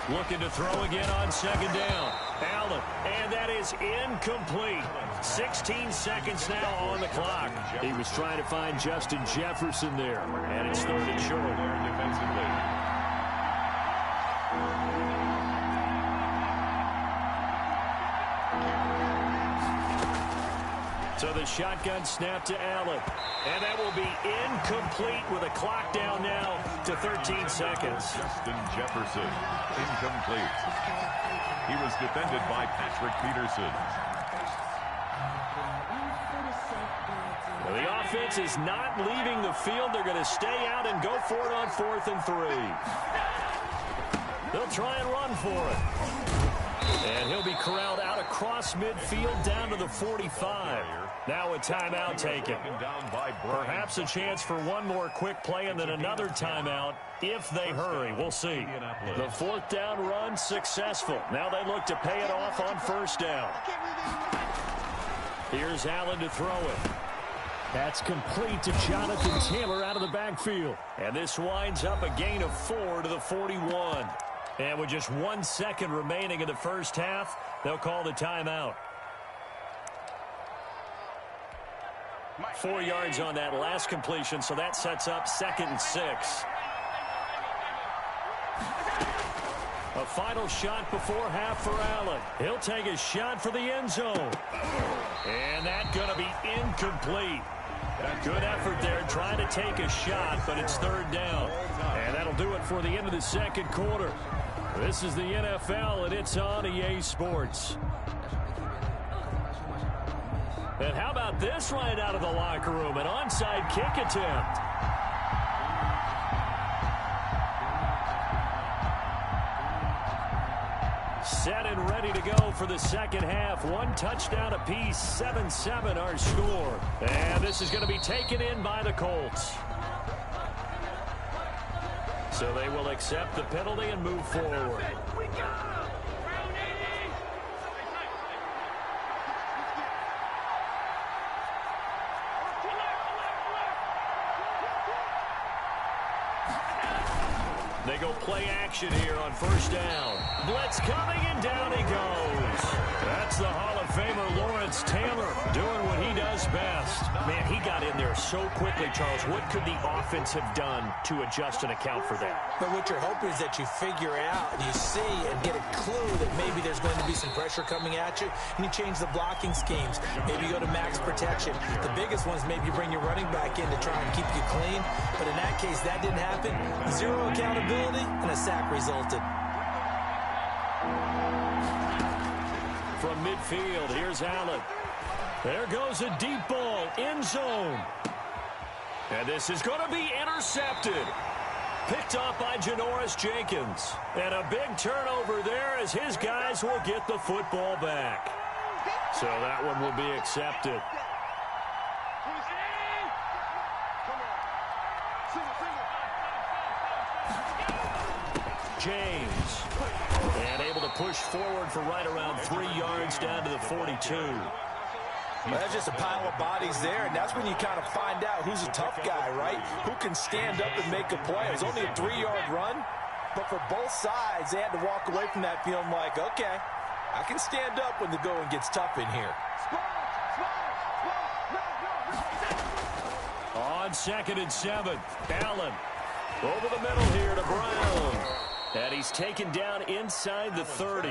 line. Looking to throw again on second down. Allen, and that is incomplete. 16 seconds now on the clock. He was trying to find Justin Jefferson there, and it's 3rd and short. Defensively. So the shotgun snap to Allen. And that will be incomplete with a clock down now to 13 seconds. Justin Jefferson, incomplete. He was defended by Patrick Peterson. Well, the offense is not leaving the field. They're going to stay out and go for it on 4th and 3. They'll try and run for it. And he'll be corralled out across midfield down to the 45. Now a timeout taken. Perhaps a chance for one more quick play and then another timeout if they hurry. We'll see. The 4th down run successful. Now they look to pay it off on first down. Here's Allen to throw it. That's complete to Jonathan Taylor out of the backfield. And this winds up a gain of 4 to the 41. And with just 1 second remaining in the first half, they'll call the timeout. 4 yards on that last completion, so that sets up 2nd and 6. A final shot before half for Allen. He'll take a shot for the end zone. And that's going to be incomplete. A good effort there trying to take a shot, but it's 3rd down. And that'll do it for the end of the second quarter. This is the NFL, and it's on EA Sports. And how about this right out of the locker room? An onside kick attempt. Set and ready to go for the second half. 1 touchdown apiece, 7-7 our score. And this is going to be taken in by the Colts. So they will accept the penalty and move forward. They go play action here on first down. Blitz coming, and down he goes. That's the Hall of Famer Lawrence Taylor doing what he does best. Man, he got in there so quickly, Charles. What could the offense have done to adjust and account for that? But what you're hoping is that you figure out and you see and get a clue that maybe there's going to be some pressure coming at you, and you change the blocking schemes. Maybe you go to max protection. The biggest one is maybe you bring your running back in to try and keep you clean. But in that case, that didn't happen. 0 accountability, and a sack resulted. From midfield, here's Allen. There goes a deep ball, end zone. And this is going to be intercepted. Picked off by Janoris Jenkins. And a big turnover there as his guys will get the football back. So that one will be accepted. James. And able to push forward for right around 3 yards down to the 42. Well, that's just a pile of bodies there, and that's when you kind of find out who's a tough guy, right? Who can stand up and make a play. It was only a 3-yard run, but for both sides, they had to walk away from that feeling like, okay, I can stand up when the going gets tough in here. On 2nd and 7, Allen over the middle here to Brown. he's taken down inside the 30.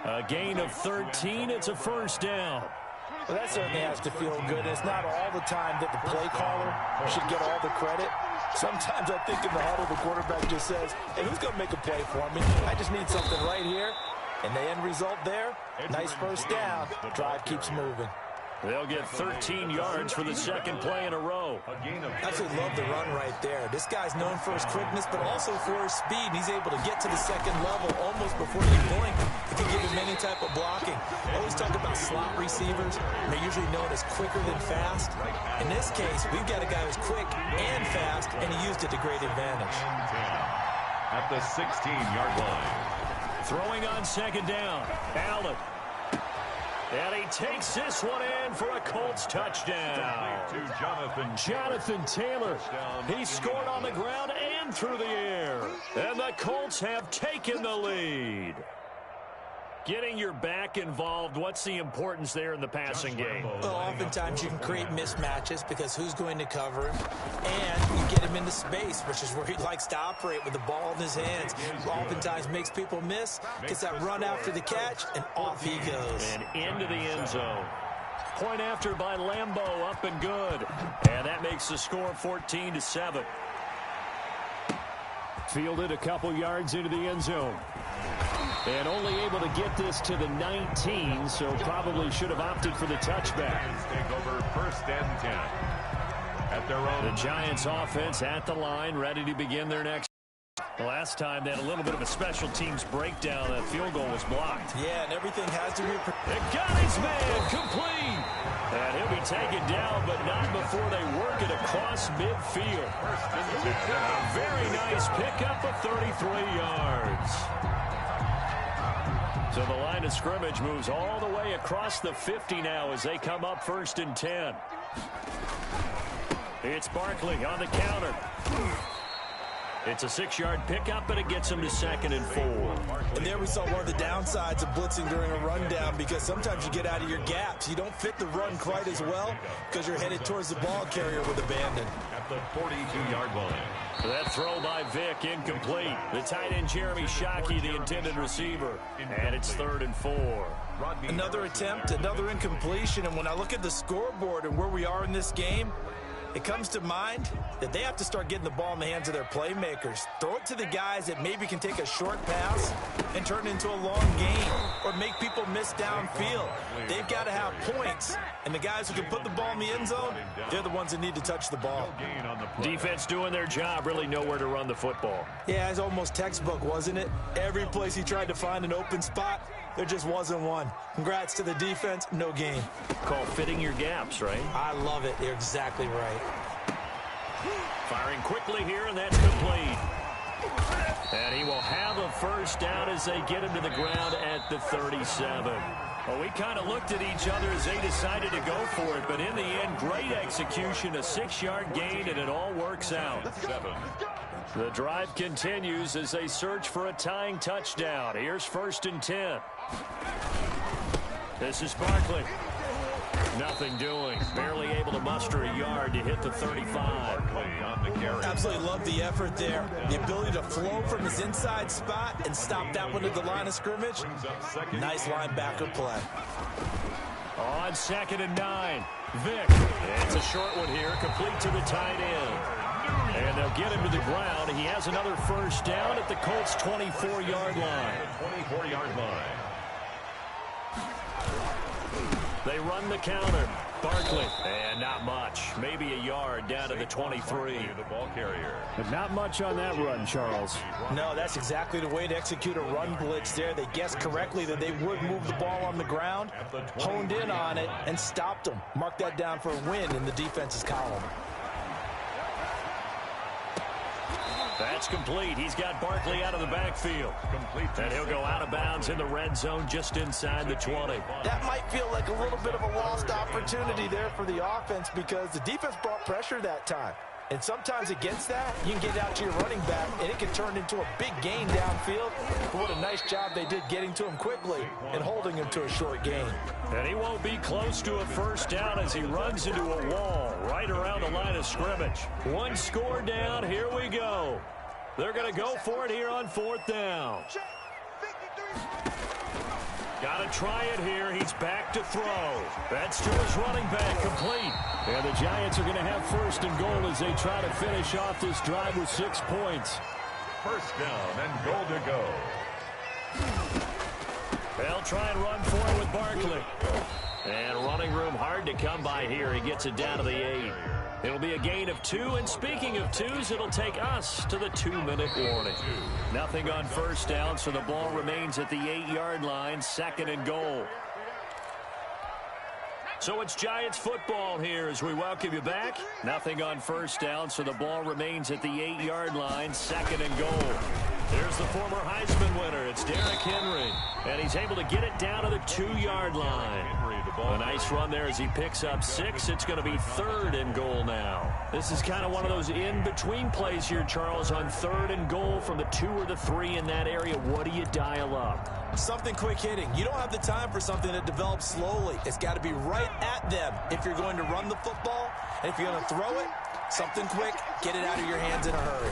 A gain of 13. It's a first down. Well, that certainly has to feel good. It's not all the time that the play caller should get all the credit. Sometimes I think in the huddle, the quarterback just says, hey, who's going to make a play for me? I just need something right here. And the end result there, nice first down. Drive keeps moving. They'll get 13 yards for the second play in a row. I absolutely love the run right there. This guy's known for his quickness, but also for his speed. He's able to get to the second level almost before you blink. He can give him any type of blocking. I always talk about slot receivers. They're usually known as quicker than fast. In this case, we've got a guy who's quick and fast, and he used it to great advantage. At the 16-yard line. Throwing on second down. Allen. And he takes this one in for a Colts touchdown. To Jonathan Taylor. He scored on the ground and through the air. And the Colts have taken the lead. Getting your back involved, what's the importance there in the passing game? Well, oftentimes you can create mismatches because who's going to cover him? And you get him into space, which is where he likes to operate with the ball in his hands. Oftentimes makes people miss, gets that run after the catch, and off he goes. And into the end zone. Point after by Lambeau, up and good. And that makes the score 14-7. Fielded a couple yards into the end zone. And only able to get this to the 19, so probably should have opted for the touchback. Take over first and 10. At their own. The Giants offense at the line, ready to begin their next. The last time they had a little bit of a special teams breakdown. That field goal was blocked. Yeah, and everything has to be. It got his man complete. And he'll be taken down, but not before they work it across midfield. A very nice pickup of 33 yards. So the line of scrimmage moves all the way across the 50 now as they come up first and 10. It's Barkley on the counter. It's a 6-yard pickup, but it gets him to second and 4. And there we saw one of the downsides of blitzing during a rundown, because sometimes you get out of your gaps. You don't fit the run quite as well because you're headed towards the ball carrier with abandon. At the 42-yard line. That throw by Vick incomplete. The tight end Jeremy Shockey, the intended receiver. And it's 3rd and 4. Another attempt, another incompletion. And when I look at the scoreboard and where we are in this game, it comes to mind that they have to start getting the ball in the hands of their playmakers. Throw it to the guys that maybe can take a short pass and turn it into a long game or make people miss downfield. They've got to have points, and the guys who can put the ball in the end zone, they're the ones that need to touch the ball. Defense doing their job, really know where to run the football. Yeah, it's almost textbook, wasn't it? Every place he tried to find an open spot, there just wasn't one. Congrats to the defense, no gain. Call fitting your gaps, right? I love it. You're exactly right. Firing quickly here, and that's complete. And he will have a first down as they get him to the ground at the 37. Well, we kind of looked at each other as they decided to go for it, but in the end, great execution, a 6-yard gain, and it all works out. The drive continues as they search for a tying touchdown. Here's 1st and 10. This is Barkley. Nothing doing. Barely able to muster a yard to hit the 35. Absolutely love the effort there. The ability to flow from his inside spot and stop that one at the line of scrimmage. Nice linebacker play. On 2nd and 9. Vick. It's a short one here, complete to the tight end. And they'll get him to the ground. He has another first down at the Colts' 24-yard line. 24-yard line. They run the counter. Barkley. And not much. Maybe a yard down to the 23. The ball carrier. But not much on that run, Charles. No, that's exactly the way to execute a run blitz there. They guessed correctly that they would move the ball on the ground, honed in on it, and stopped them. Mark that down for a win in the defense's column. That's complete. He's got Barkley out of the backfield. And he'll go out of bounds in the red zone just inside the 20. That might feel like a little bit of a lost opportunity there for the offense because the defense brought pressure that time. And sometimes against that, you can get out to your running back, and it can turn into a big gain downfield. But what a nice job they did getting to him quickly and holding him to a short gain. And he won't be close to a first down as he runs into a wall right around the line of scrimmage. One score down. Here we go. They're going to go for it here on 4th down. Got to try it here. He's back to throw. That's to his running back, complete. And the Giants are going to have 1st and goal as they try to finish off this drive with 6 points. 1st down and goal to go. They'll try and run for it with Barkley. And running room hard to come by here. He gets it down to the 8. It'll be a gain of 2, and speaking of 2s, it'll take us to the 2-minute warning. Nothing on 1st down, so the ball remains at the 8-yard line, 2nd and goal. So it's Giants football here as we welcome you back. Nothing on 1st down, so the ball remains at the 8-yard line, 2nd and goal. There's the former Heisman winner. It's Derrick Henry, and he's able to get it down to the 2-yard line. A nice run there as he picks up 6. It's going to be 3rd and goal now. This is kind of one of those in-between plays here, Charles, on 3rd and goal from the 2 or the 3 in that area. What do you dial up? Something quick hitting. You don't have the time for something that develops slowly. It's got to be right at them if you're going to run the football. And if you're going to throw it, something quick, get it out of your hands in a hurry.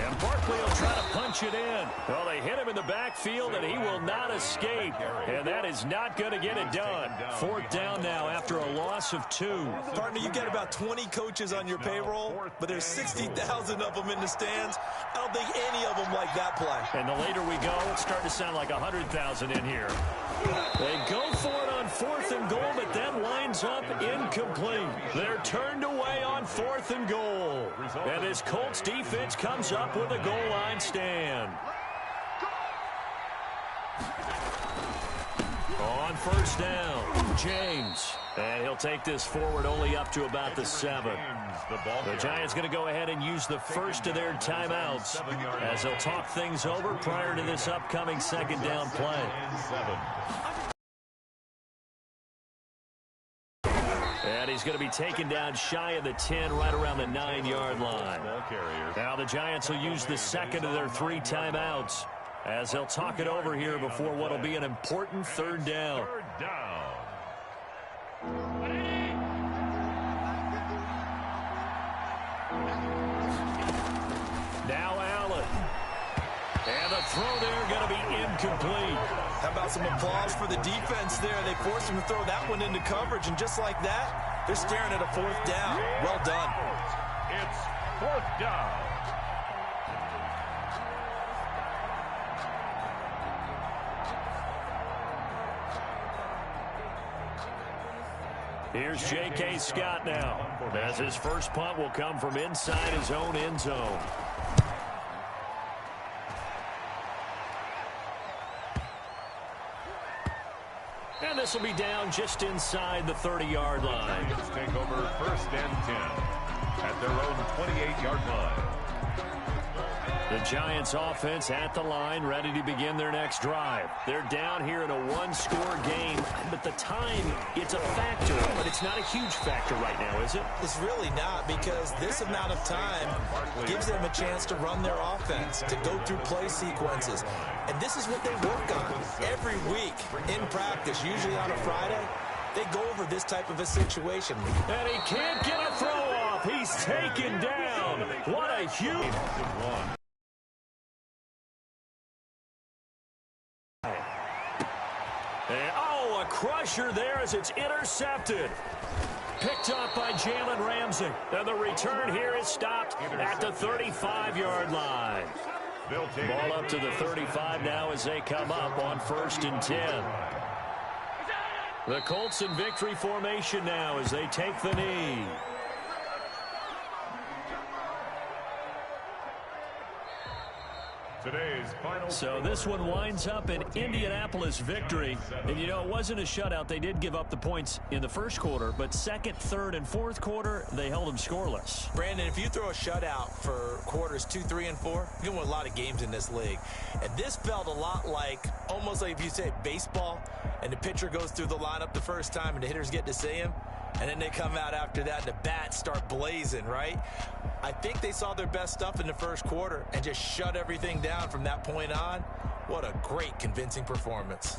And Barkley will try to punch it in. Well, they hit him in the backfield, and he will not escape. And that is not going to get it done. 4th down now after a loss of 2. Partner, you got about 20 coaches on your payroll, but there's 60,000 of them in the stands. I don't think any of them like that play. And the later we go, it's starting to sound like 100,000 in here. They go for it on 4th and goal, but that winds up incomplete. They're turned away on 4th and goal. And this Colts defense comes up with a goal line stand. On 1st down, James. And he'll take this forward only up to about the 7. The Giants going to go ahead and use the first of their timeouts as they'll talk things over prior to this upcoming 2nd down play. And he's going to be taken down shy of the 10, right around the 9-yard line. Now the Giants will use the 2nd of their 3 timeouts as they'll talk it over here before what will be an important 3rd down. Now Allen. And the throw there going to be incomplete. How about some applause for the defense there? They forced him to throw that one into coverage, and just like that, they're staring at a 4th down. Well done. It's 4th down. Here's J.K. Scott now, as his first punt will come from inside his own end zone. And this will be down just inside the 30-yard line. Let's take over 1st and 10 at their own 28-yard line. The Giants offense at the line, ready to begin their next drive. They're down here in a 1-score game, but the time, it's a factor, but it's not a huge factor right now, is it? It's really not, because this amount of time gives them a chance to run their offense, to go through play sequences. And this is what they work on every week in practice, usually on a Friday. They go over this type of a situation. And he can't get a throw off. He's taken down. What a huge... Oh, a crusher there as it's intercepted. Picked up by Jalen Ramsey. And the return here is stopped at the 35-yard line. Ball up to the 35 now as they come up on 1st and 10. The Colts in victory formation now as they take the knee. So this one winds up an Indianapolis victory. And, you know, it wasn't a shutout. They did give up the points in the first quarter, but 2nd, 3rd, and 4th quarter, they held them scoreless. Brandon, if you throw a shutout for quarters 2, 3, and 4, you're going to win a lot of games in this league. And this felt a lot like, almost like if you say baseball, and the pitcher goes through the lineup the first time, and the hitters get to see him, and then they come out after that, and the bats start blazing, right? I think they saw their best stuff in the first quarter and just shut everything down from that point on. What a great, convincing performance.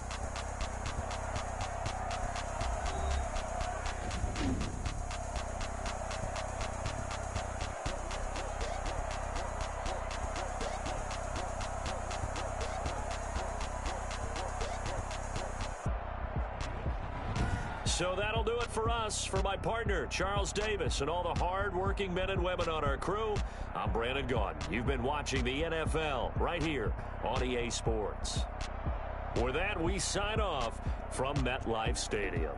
So that'll do it for us. For my partner, Charles Davis, and all the hard-working men and women on our crew, I'm Brandon Gaudin. You've been watching the NFL right here on EA Sports. With that, we sign off from MetLife Stadium.